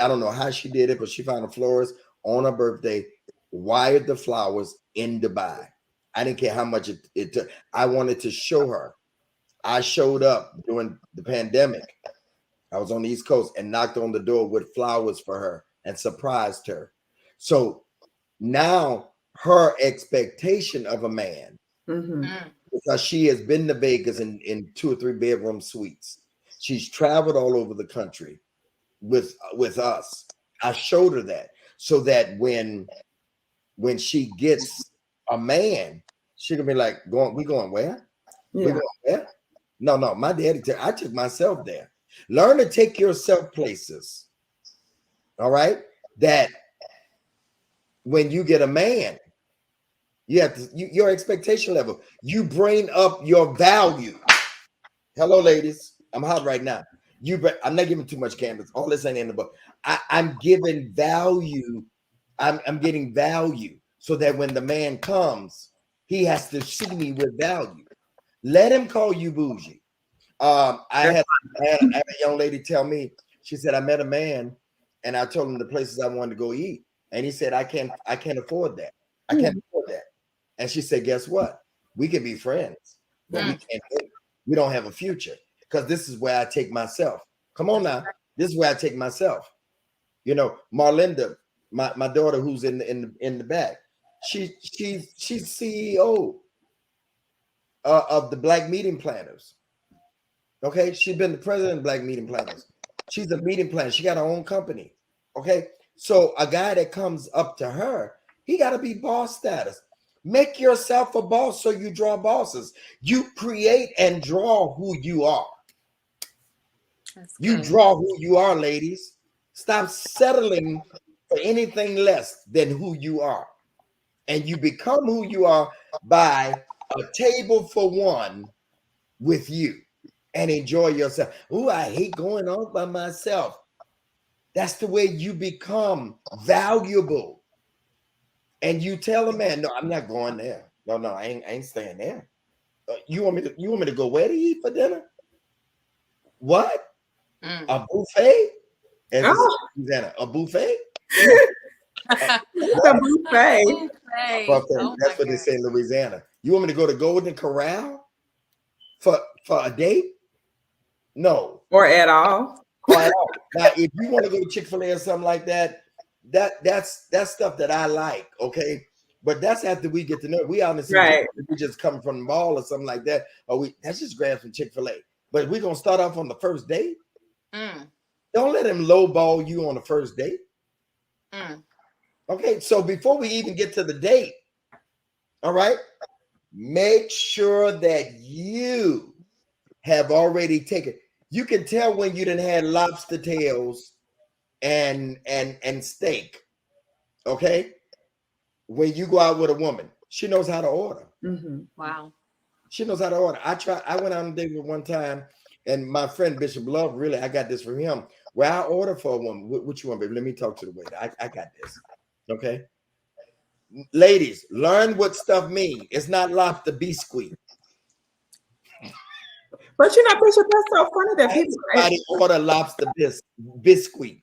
I don't know how she did it, but she found a florist on her birthday, wired the flowers in Dubai. I didn't care how much it took. I wanted to show her. I showed up during the pandemic. I was on the East Coast and knocked on the door with flowers for her and surprised her. So now her expectation of a man, because she has been to Vegas in 2 or 3 bedroom suites. She's traveled all over the country with us. I showed her that so that when she gets a man, she can be like, we going where? Yeah. We going where? No, my daddy, I took myself there. Learn to take yourself places. All right. That when you get a man, you have to, your expectation level, you bring up your value. Hello, ladies. I'm hot right now. I'm not giving too much canvas. All this ain't in the book. I'm giving value. I'm getting value so that when the man comes, he has to see me with value. Let him call you bougie. I had a young lady tell me, she said, I met a man and I told him the places I wanted to go eat. And he said, I can't afford that. I can't afford that. And she said, guess what? We can be friends, but we don't have a future, because this is where I take myself. Come on now. This is where I take myself. You know, Marlinda, my daughter who's in the back, she's CEO of the Black Meeting Planners. Okay, she's been the president of Black Meeting Planners. She's a meeting planner. She got her own company. Okay, so a guy that comes up to her, he got to be boss status. Make yourself a boss so you draw bosses. You create and draw who you are. You draw who you are, ladies. Stop settling for anything less than who you are. And you become who you are by a table for one with you and enjoy yourself. Oh, I hate going out by myself. That's the way you become valuable. And you tell a man, no, I'm not going there. No, I ain't staying there. You want me to go where to eat for dinner? What? A buffet? Susanna, a buffet? A buffet. That's what they say in Louisiana. You want me to go to Golden Corral for a date? No. Or at all. Now, if you want to go to Chick-fil-A or something like that, that's stuff that I like, okay? But that's after we get to know. We honestly, right. We just come from the mall or something like that, or that's just grab from Chick-fil-A. But we're gonna start off on the first date. Don't let him lowball you on the first date. Okay, so before we even get to the date, all right, make sure that you have already taken. You can tell when you done had lobster tails and steak. Okay, when you go out with a woman, she knows how to order. Wow, she knows how to order. I went out on a date with one time, and my friend Bishop Love, really, I got this from him. Where I order for a woman, what you want, baby? Let me talk to the waiter. I got this. Okay, ladies, learn what stuff means. It's not lobster biscuit. But you know, Bishop, that's so funny that everybody order lobster biscuit.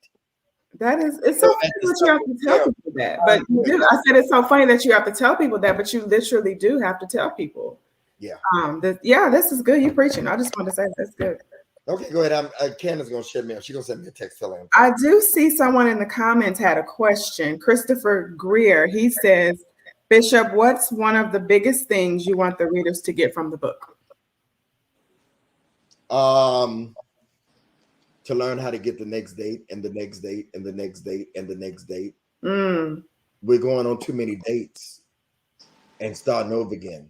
That is, it's so funny that you have to tell people that. But you do. I said it's so funny that you have to tell people that, but you literally do have to tell people. Yeah. This is good. You preaching. I just want to say that's good. Okay, go ahead. Candace gonna share me. She's gonna send me a text telling him. I do see someone in the comments had a question. Christopher Greer. He says, Bishop, what's one of the biggest things you want the readers to get from the book? To learn how to get the next date and the next date and the next date and the next date. We're going on too many dates and starting over again.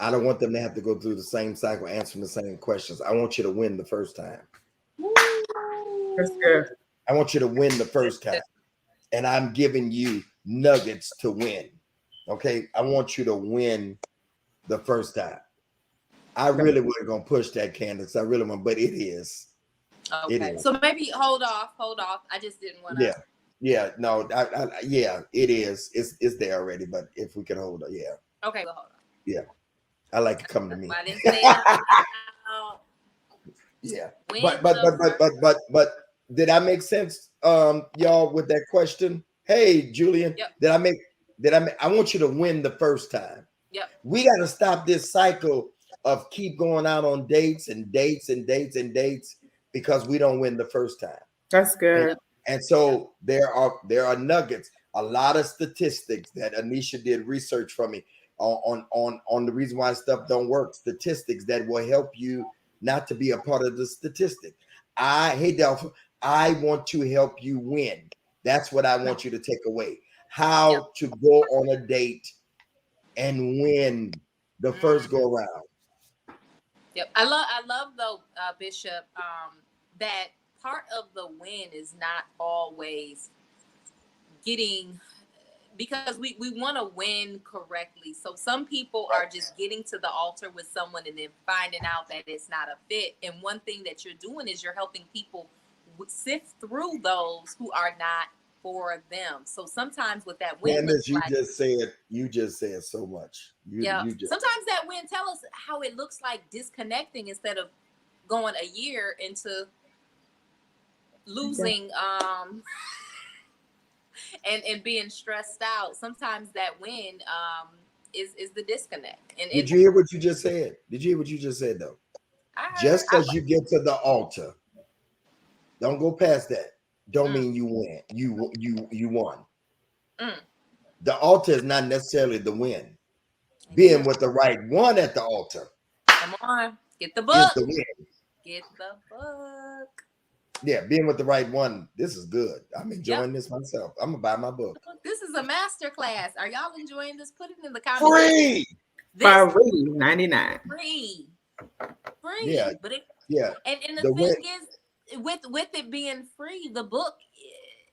I don't want them to have to go through the same cycle, answering the same questions. I want you to win the first time. That's good. I want you to win the first time. And I'm giving you nuggets to win. Okay. I want you to win the first time. I really wasn't going to push that, Candace. I really want, but it is. Okay. It is. So maybe hold off. I just didn't want to. Yeah. No, it is. It's there already, but if we can hold it, yeah. Okay, well, hold on. Yeah. I like to come to me. I didn't say it. Yeah. But did I make sense, y'all, with that question? Hey, Julian, yep. I want you to win the first time. Yep. We got to stop this cycle of keep going out on dates because we don't win the first time. That's good. And so there are nuggets. a lot of statistics that Anisha did research for me on the reason why stuff don't work, statistics that will help you not to be a part of the statistic. Hey Delphi, I want to help you win. That's what I want you to take away. How to go on a date and win the first go around. Yep. I love though, Bishop, that part of the win is not always getting, because we want to win correctly. So some people are just getting to the altar with someone and then finding out that it's not a fit. And one thing that you're doing is you're helping people sift through those who are not for them. So sometimes with that win, Candace, you just said so much. Sometimes that win, tell us how it looks like disconnecting instead of going a year into losing and being stressed out. Sometimes that win is the disconnect. And did you hear what you just said? Did you hear what you just said though? Just because you get to the altar, don't go past that. Don't mean you win. You won. The altar is not necessarily the win. Being with the right one at the altar. Come on, get the book. Is the win. Get the book. Yeah, being with the right one. This is good. I'm enjoying this myself. I'm gonna buy my book. This is a master class. Are y'all enjoying this? Put it in the comments. Free. Free 99. Free. Yeah. But and the thing is, with it being free, the book,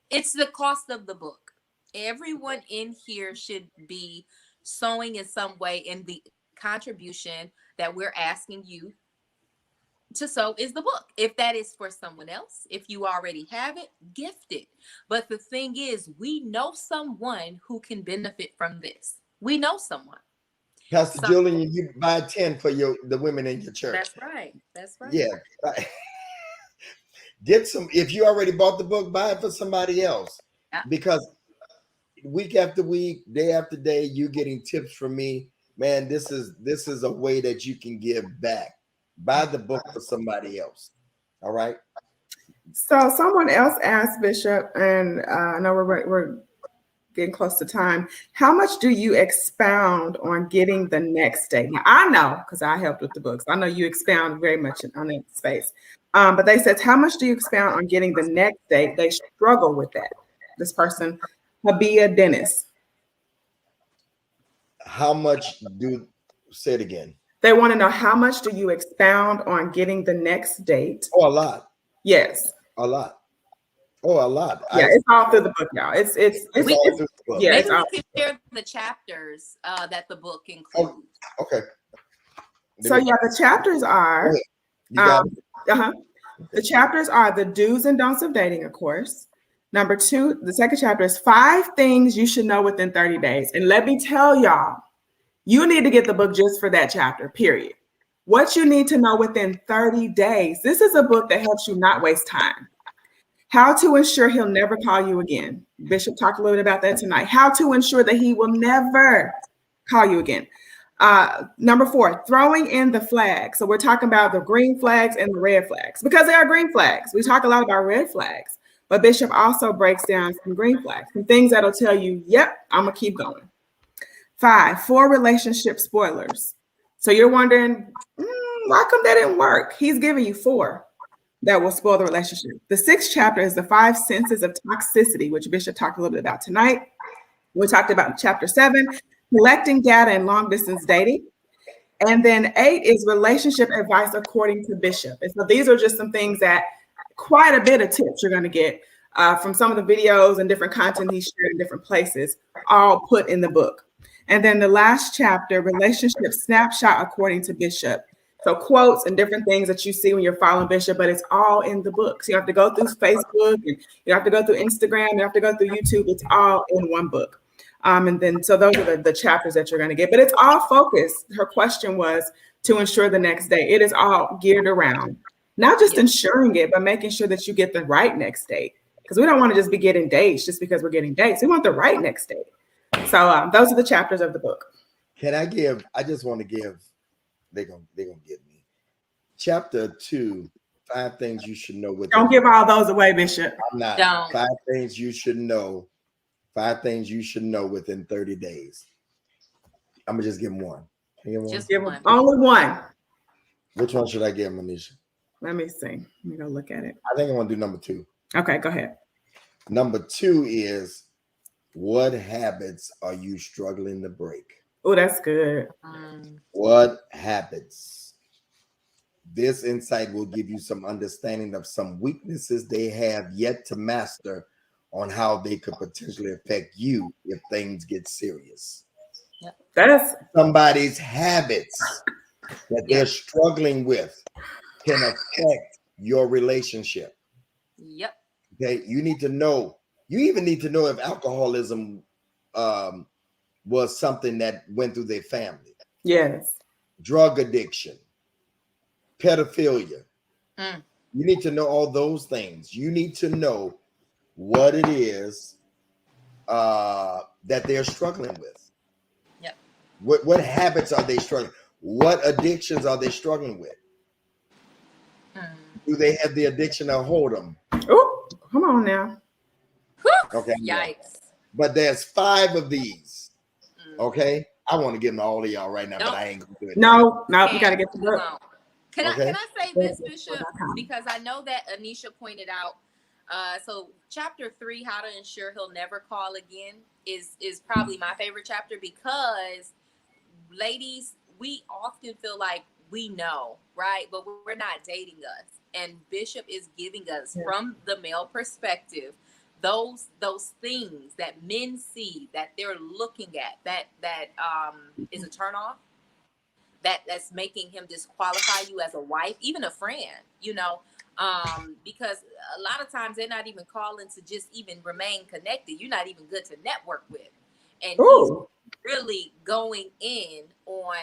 it's the cost of the book. Everyone in here should be sewing in some way, in the contribution that we're asking you to sow is the book. If that is for someone else, if you already have it, gift it. But the thing is, we know someone who can benefit from this. We know someone. Pastor Julian, you buy 10 for the women in your church. That's right. That's right. Yeah. Get some. If you already bought the book, buy it for somebody else. Yeah. Because week after week, day after day, you're getting tips from me. Man, this is a way that you can give back. Buy the book for somebody else. All right. So someone else asked Bishop, and I know we're getting close to time. How much do you expound on getting the next date? Now, I know, because I helped with the books. I know you expound very much on that space. But they said, how much do you expound on getting the next date? They struggle with that. This person, Habia Dennis. How much say it again? They want to know, how much do you expound on getting the next date? Oh, a lot. Yes. A lot. Oh, a lot. Yeah, it's all through the book, y'all. It's all through the book. Yeah, maybe we can share the chapters that the book includes. Oh, okay. So yeah, the chapters are the chapters are the do's and don'ts of dating, of course. Number 2, the second chapter is 5 things you should know within 30 days. And let me tell y'all, you need to get the book just for that chapter, period. What you need to know within 30 days. This is a book that helps you not waste time. How to ensure he'll never call you again. Bishop talked a little bit about that tonight. How to ensure that he will never call you again. Number 4, throwing in the flags. So we're talking about the green flags and the red flags, because there are green flags. We talk a lot about red flags, but Bishop also breaks down some green flags, some things that'll tell you, yep, I'm gonna keep going. 5, 4 relationship spoilers. So you're wondering, why come that didn't work? He's giving you 4 that will spoil the relationship. The 6th chapter is the 5 senses of toxicity, which Bishop talked a little bit about tonight. We talked about chapter 7, collecting data and long distance dating. And then 8 is relationship advice according to Bishop. And so these are just some things that quite a bit of tips you're going to get from some of the videos and different content he shared in different places, all put in the book. And then the last chapter, relationship snapshot according to Bishop. So quotes and different things that you see when you're following Bishop, but it's all in the book. So you have to go through Facebook, and you have to go through Instagram, you have to go through YouTube. It's all in one book. And then, so those are the chapters that you're going to get, but it's all focused. Her question was to ensure the next day. It is all geared around, not just ensuring it, but making sure that you get the right next date. Because we don't want to just be getting dates just because we're getting dates. We want the right next date. So those are the chapters of the book. I just want to give, they're gonna get me. Chapter 2, 5 things you should know. Don't give all those away, Bishop. I'm not. Don't. 5 things you should know 5 things you should know within 30 days. I'm gonna just give him one. Can I give one? Just give him only one. Which one should I give him, Anisha? Let me see. Let me go look at it. I think I want to do number 2. Okay, go ahead. Number 2 is, what habits are you struggling to break? Oh, that's good. What habits? This insight will give you some understanding of some weaknesses they have yet to master on how they could potentially affect you if things get serious. That's somebody's habits that they're struggling with can affect your relationship. Yep. Okay, you need to know. You even need to know if alcoholism was something that went through their family. Yes. Drug addiction, pedophilia. You need to know all those things. You need to know what it is that they're struggling with. Yep. What habits are they struggling? What addictions are they struggling with? Do they have the addiction of whoredom? Oh, come on now. Okay. Yikes. But there's 5 of these. Okay. I want to give them to all of y'all right now, but I ain't gonna do it. No, we gotta get the book. Can I say this, Bishop? Because I know that Anisha pointed out. So chapter 3, how to ensure he'll never call again, is probably my favorite chapter, because ladies, we often feel like we know, right? But we're not dating us. And Bishop is giving us, from the male perspective, those things that men see, that they're looking at, that is a turnoff, that's making him disqualify you as a wife, even a friend, because a lot of times they're not even calling to just even remain connected. You're not even good to network with. And he's really going in on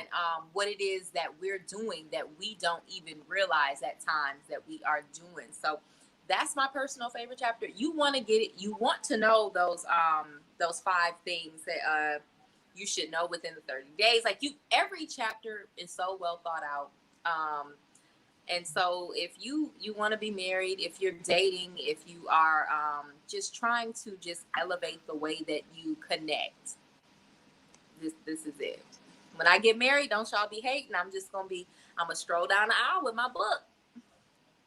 what it is that we're doing that we don't even realize at times that we are doing. So that's my personal favorite chapter. You want to get it. You want to know those 5 things that you should know within the 30 days. Like every chapter is so well thought out. And so if you want to be married, if you're dating, if you are just trying to just elevate the way that you connect, this is it. When I get married, don't y'all be hating. I'm gonna stroll down the aisle with my book.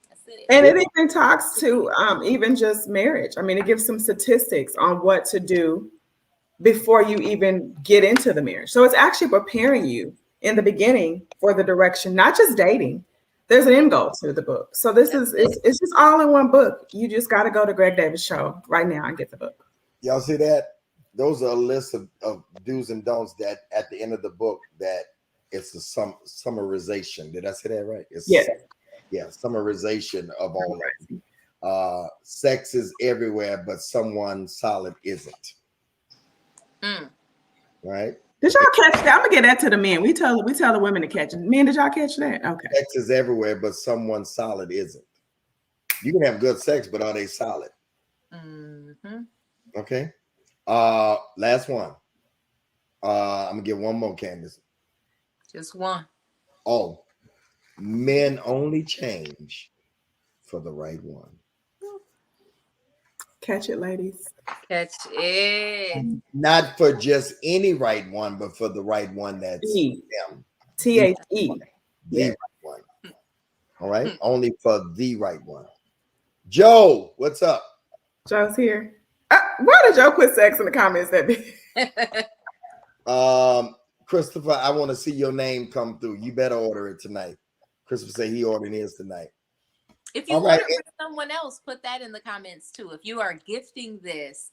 That's it. And it even talks to even just marriage. I mean, it gives some statistics on what to do before you even get into the marriage. So it's actually preparing you in the beginning for the direction, not just dating. There's an end goal to the book. So it's just all in one book. You just got to go to Greg Davis Show right now and get the book. Y'all see that? Those are a list of do's and don'ts that at the end of the book that it's a summarization. Did I say that right? Summarization of all of it. Sex is everywhere, but someone solid isn't. Right? Did y'all catch that? I'm gonna get that to the men. We tell the women to catch it. Men, did y'all catch that? Okay. Sex is everywhere, but someone solid isn't. You can have good sex, but are they solid? Okay. Last one. I'm gonna give one more, Candace. Just one. Oh, men only change for the right one. Catch it, ladies. Catch it. Not for just any right one, but for the right one that's them. THE. The right one. All right. Only for the right one. Joe, what's up? Joe's here. Why did Joe put sex in the comments that big? Christopher, I want to see your name come through. You better order it tonight. Christopher said he ordered his tonight. If you order for someone else, put that in the comments too. If you are gifting this,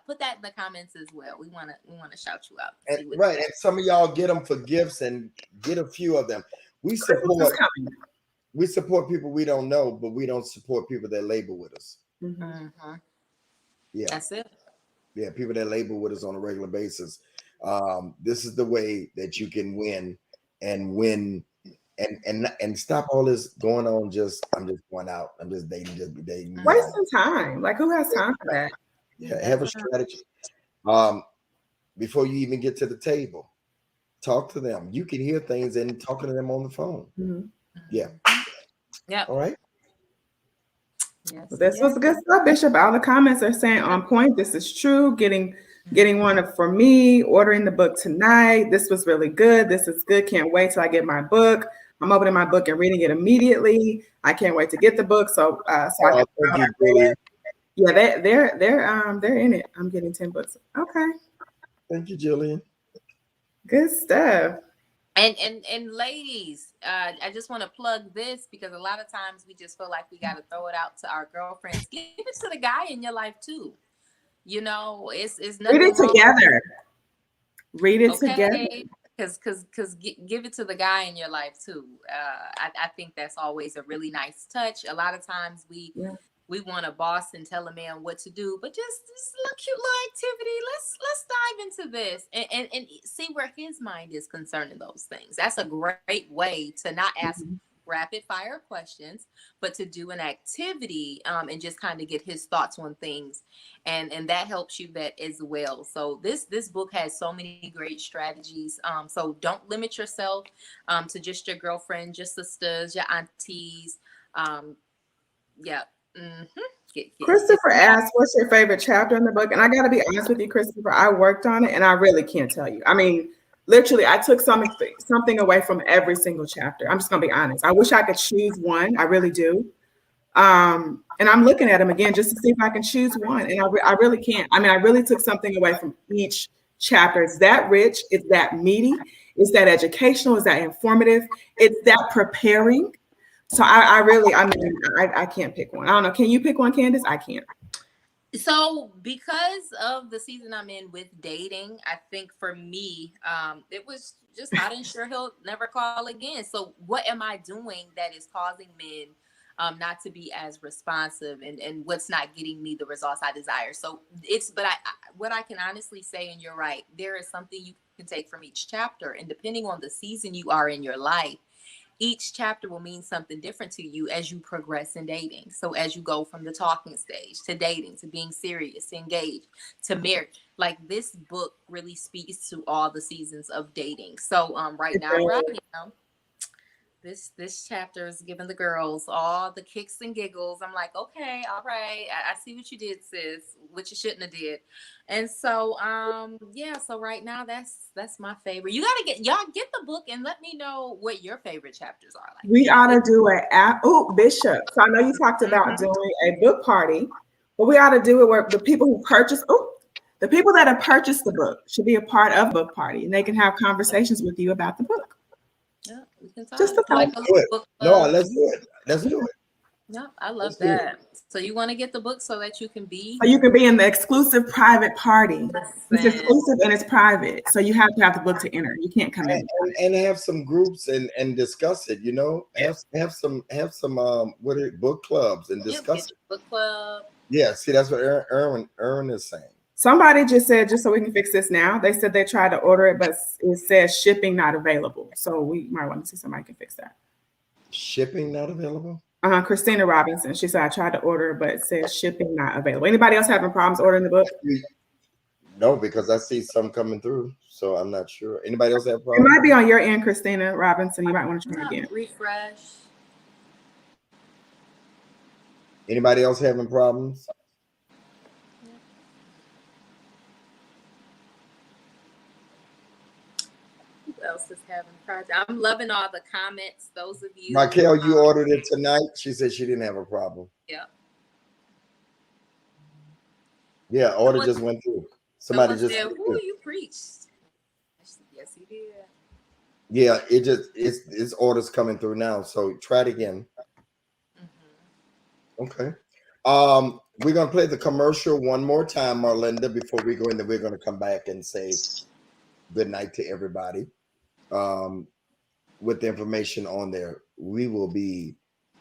put that in the comments as well. We want to shout you out. And some of y'all get them for gifts and get a few of them. We support people we don't know, but we don't support people that labor with us. Yeah, that's it. Yeah, people that labor with us on a regular basis. This is the way that you can win and win. And stop all this going on. I'm just going out. I'm just dating. Wasting time. Like, who has time for that? Yeah, have a strategy. Before you even get to the table, talk to them. You can hear things and talking to them on the phone. Yeah. Yeah. All right. Yes. This was good stuff, Bishop. All the comments are saying on point. This is true. Getting one for me. Ordering the book tonight. This was really good. This is good. Can't wait till I get my book. I'm opening my book and reading it immediately. I can't wait to get the book. So I can. Thank you, Julie. Yeah, they're in it. I'm getting 10 books. Okay. Thank you, Jillian. Good stuff. And ladies, I just want to plug this because a lot of times we just feel like we got to throw it out to our girlfriends. Give it to the guy in your life too. You know, it's nothing. Read it together. Read it together. Because give it to the guy in your life too. I think that's always a really nice touch. A lot of times we want a boss and tell a man what to do, but just a cute little activity. Let's dive into this and see where his mind is concerned in those things. That's a great way to not ask rapid fire questions, but to do an activity and just kind of get his thoughts on things, and that helps you vet as well. So this book has so many great strategies. So don't limit yourself to just your girlfriend, your sisters, your aunties. Christopher asked, what's your favorite chapter in the book? And I got to be honest with you, Christopher, I worked on it and I really can't tell you. I mean, literally, I took something away from every single chapter. I'm just going to be honest. I wish I could choose one. I really do. And I'm looking at them again just to see if I can choose one. And I really can't. I mean, I really took something away from each chapter. It's that rich. It's that meaty. It's that educational. It's that informative. It's that preparing. So I can't pick one. I don't know. Can you pick one, Candace? I can't. So because of the season I'm in with dating, I think for me, it was just not ensure he'll never call again. So what am I doing that is causing men not to be as responsive and what's not getting me the results I desire? So what I can honestly say, and you're right, there is something you can take from each chapter, and depending on the season you are in your life, each chapter will mean something different to you as you progress in dating. So as you go from the talking stage to dating, to being serious, to engaged, to marriage, like this book really speaks to all the seasons of dating. So right now, this chapter is giving the girls all the kicks and giggles. I'm like, okay, all right, I see what you did, sis, what you shouldn't have did. And so so right now that's my favorite. Y'all get the book and let me know what your favorite chapters are like. We ought to do Bishop. So I know you talked about doing a book party, but we ought to do it where the people who purchase the people that have purchased the book should be a part of the book party, and they can have conversations with you about the book. Yeah, we can talk. Just a thought. Let's do it. Let's do it. No, I love that. So you want to get the book so that you can be in the exclusive private party. It's exclusive and it's private. So you have to have the book to enter. You can't come in and have some groups and discuss it. You know, have some book clubs and discuss it. Book club. Yeah, see, that's what Aaron is saying. Somebody just said, just so we can fix this now, they said they tried to order it, but it says shipping not available. So we might want to see somebody can fix that. Shipping not available? Christina Robinson. She said, I tried to order, but it says shipping not available. Anybody else having problems ordering the book? No, because I see some coming through. So I'm not sure. Anybody else have problems? It might be on your end, Christina Robinson. You might want to try again. Refresh. Anybody else having problems? Else is having project. I'm loving all the comments. Those of you, Raquel, you ordered it tonight. She said she didn't have a problem. Yeah, order just went through. Somebody just said, "Who you preached?" Yes, he did. Yeah, it's orders coming through now. So try it again. Okay. We're gonna play the commercial one more time, Marlinda, before we go in. Then we're gonna come back and say good night to everybody. With the information on there. We will be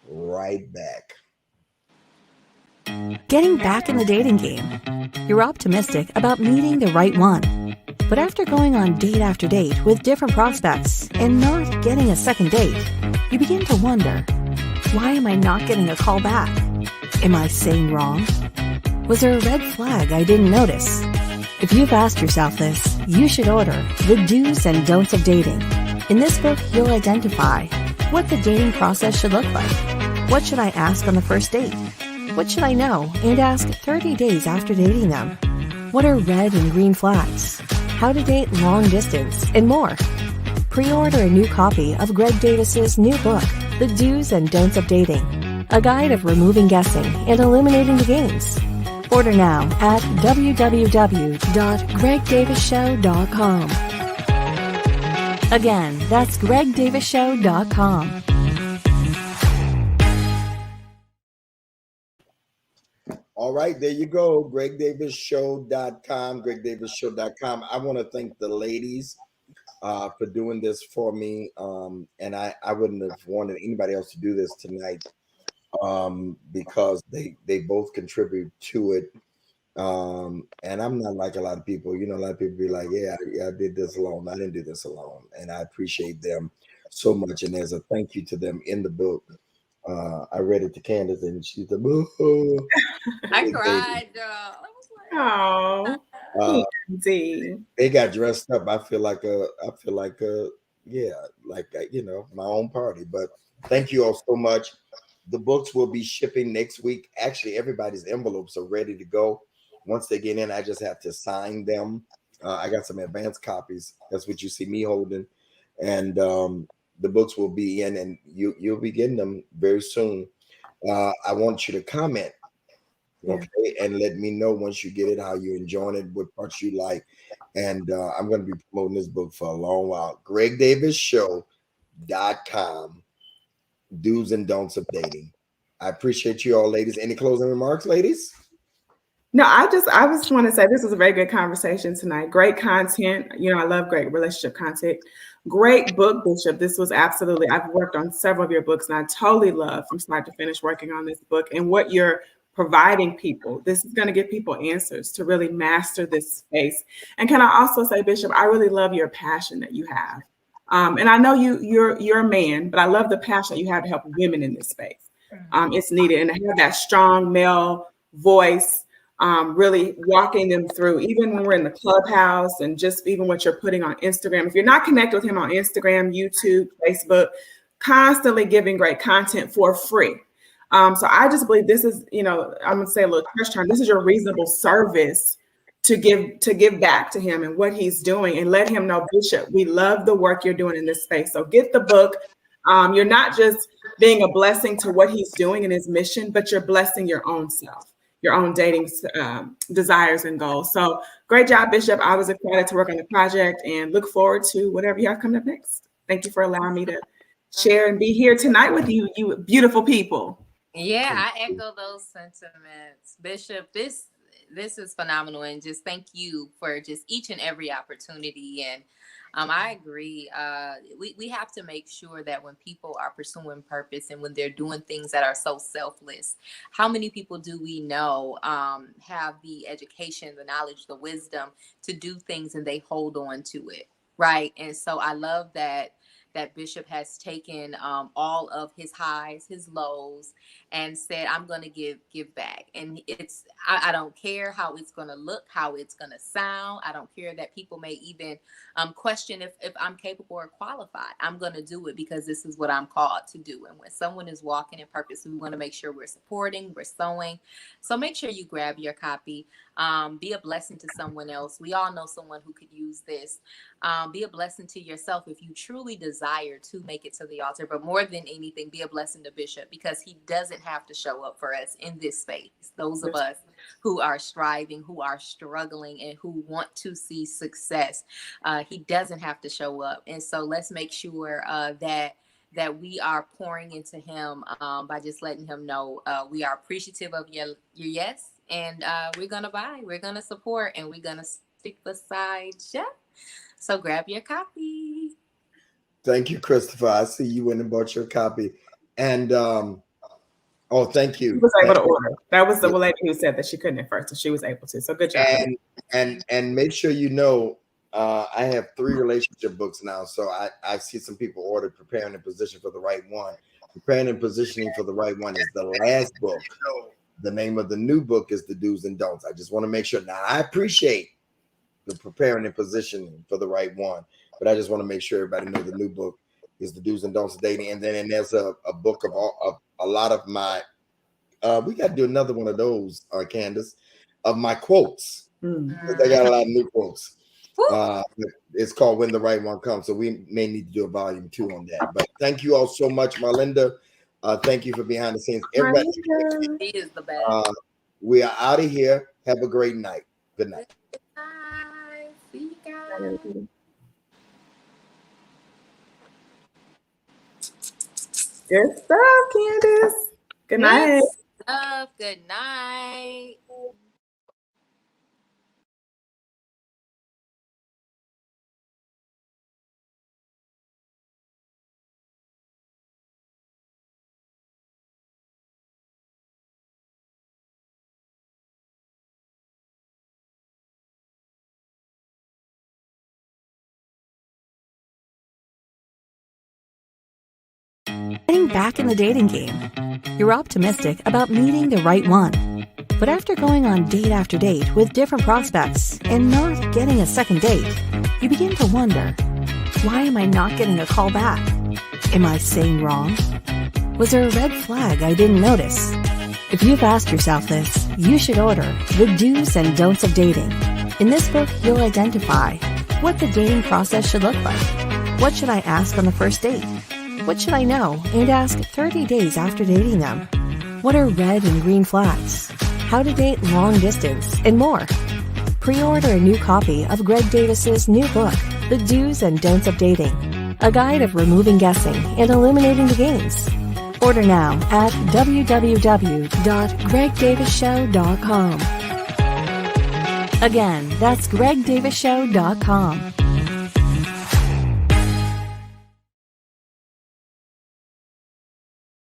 right back. Getting back in the dating game. You're optimistic about meeting the right one. But after going on date after date with different prospects and not getting a second date, you begin to wonder, why am I not getting a call back? Am I saying wrong? Was there a red flag I didn't notice? If you've asked yourself this, you should order The Do's and Don'ts of Dating. In this book, you'll identify what the dating process should look like. What should I ask on the first date? What should I know? And ask 30 days after dating them. What are red and green flags? How to date long distance, and more. Pre-order a new copy of Greg Davis's new book, The Do's and Don'ts of Dating, a guide of removing guessing and eliminating the games. Order now at www.gregdavisshow.com. Again, that's gregdavisshow.com. All right, there you go. gregdavisshow.com, gregdavisshow.com. I want to thank the ladies for doing this for me. And I wouldn't have wanted anybody else to do this tonight because they both contribute to it. And I'm not like a lot of people. You know, a lot of people be like, yeah, I did this alone. I didn't do this alone. And I appreciate them so much. And there's a thank you to them in the book. I read it to Candace and she's like, oh. I cried, Oh, they got dressed up. I feel like yeah, like you know, my own party. But thank you all so much. The books will be shipping next week. Actually, everybody's envelopes are ready to go. Once they get in, I just have to sign them. I got some advanced copies. That's what you see me holding, and the books will be in, and you'll be getting them very soon. I want you to comment, okay, and let me know once you get it how you're enjoying it, what parts you like, and I'm going to be promoting this book for a long while. gregdavisshow.com. Do's and don'ts of dating. I appreciate you all, ladies. Any closing remarks, ladies? No, I just want to say this was a very good conversation tonight. Great content. You know, I love great relationship content. Great book, Bishop. This was absolutely, I've worked on several of your books and I totally love from start to finish working on this book and what you're providing people. This is going to give people answers to really master this space. And can I also say, Bishop, I really love your passion that you have. And I know you're a man, but I love the passion that you have to help women in this space. It's needed. And to have that strong male voice, really walking them through, even when we're in the clubhouse and just even what you're putting on Instagram. If you're not connected with him on Instagram, YouTube, Facebook, constantly giving great content for free. So I just believe this is, you know, I'm going to say a little church term. This is your reasonable service to give back to him and what he's doing and let him know, Bishop, we love the work you're doing in this space. So get the book. You're not just being a blessing to what he's doing in his mission, but you're blessing your own self, your own dating desires and goals. So great job, Bishop. I was excited to work on the project and look forward to whatever you have coming up next. Thank you for allowing me to share and be here tonight with you, you beautiful people. Yeah, I echo those sentiments. Bishop, this is phenomenal. And just thank you for just each and every opportunity. And I agree. We have to make sure that when people are pursuing purpose and when they're doing things that are so selfless, how many people do we know have the education, the knowledge, the wisdom to do things and they hold on to it, right? And so I love that Bishop has taken all of his highs, his lows, and said, I'm going to give back. And I don't care how it's going to look, how it's going to sound. I don't care that people may even question if I'm capable or qualified. I'm going to do it because this is what I'm called to do. And when someone is walking in purpose, we want to make sure we're supporting, we're sowing. So make sure you grab your copy. Be a blessing to someone else. We all know someone who could use this. Be a blessing to yourself if you truly desire to make it to the altar. But more than anything, be a blessing to Bishop because he doesn't have to show up for us in this space. Those of us who are striving, who are struggling, and who want to see success, he doesn't have to show up. And so let's make sure that we are pouring into him by just letting him know we are appreciative of your yes. And we're going to buy, we're going to support, and we're going to stick beside you. So grab your copy. Thank you, Christopher. I see you went and bought your copy. And thank you. She was able to order. That was the lady who said that she couldn't at first, so she was able to. So good job. And make sure you know, I have 3 relationship books now. So I see some people ordered Preparing and Position for the Right One. Preparing and Positioning for the Right One is the last book. The name of the new book is The Do's and Don'ts. I just want to make sure. Now, I appreciate the Preparing and Positioning for the Right One, but I just want to make sure everybody knows the new book is The Do's and Don'ts of Dating. And then there's a book of a lot of my We got to do another one of those, Candace, of my quotes. Mm. I got a lot of new quotes. Woo. It's called When the Right One Comes. So we may need to do a volume 2 on that. But thank you all so much, Marlinda. Thank you for behind the scenes. Everybody, He is the best. we are out of here. Have a great night. Good night. Bye. See you guys. Good stuff, Candace. Good night. Good stuff. Good night. Getting back in the dating game. You're optimistic about meeting the right one. But after going on date after date with different prospects and not getting a second date, you begin to wonder, why am I not getting a call back? Am I saying wrong? Was there a red flag I didn't notice? If you've asked yourself this, you should order The Do's and Don'ts of Dating. In this book, you'll identify what the dating process should look like. What should I ask on the first date? What should I know and ask 30 days after dating them? What are red and green flags? How to date long distance, and more. Pre-order a new copy of Greg Davis's new book, The Do's and Don'ts of Dating, a guide of removing guessing and eliminating the games. Order now at www.gregdavisshow.com. Again, that's gregdavisshow.com.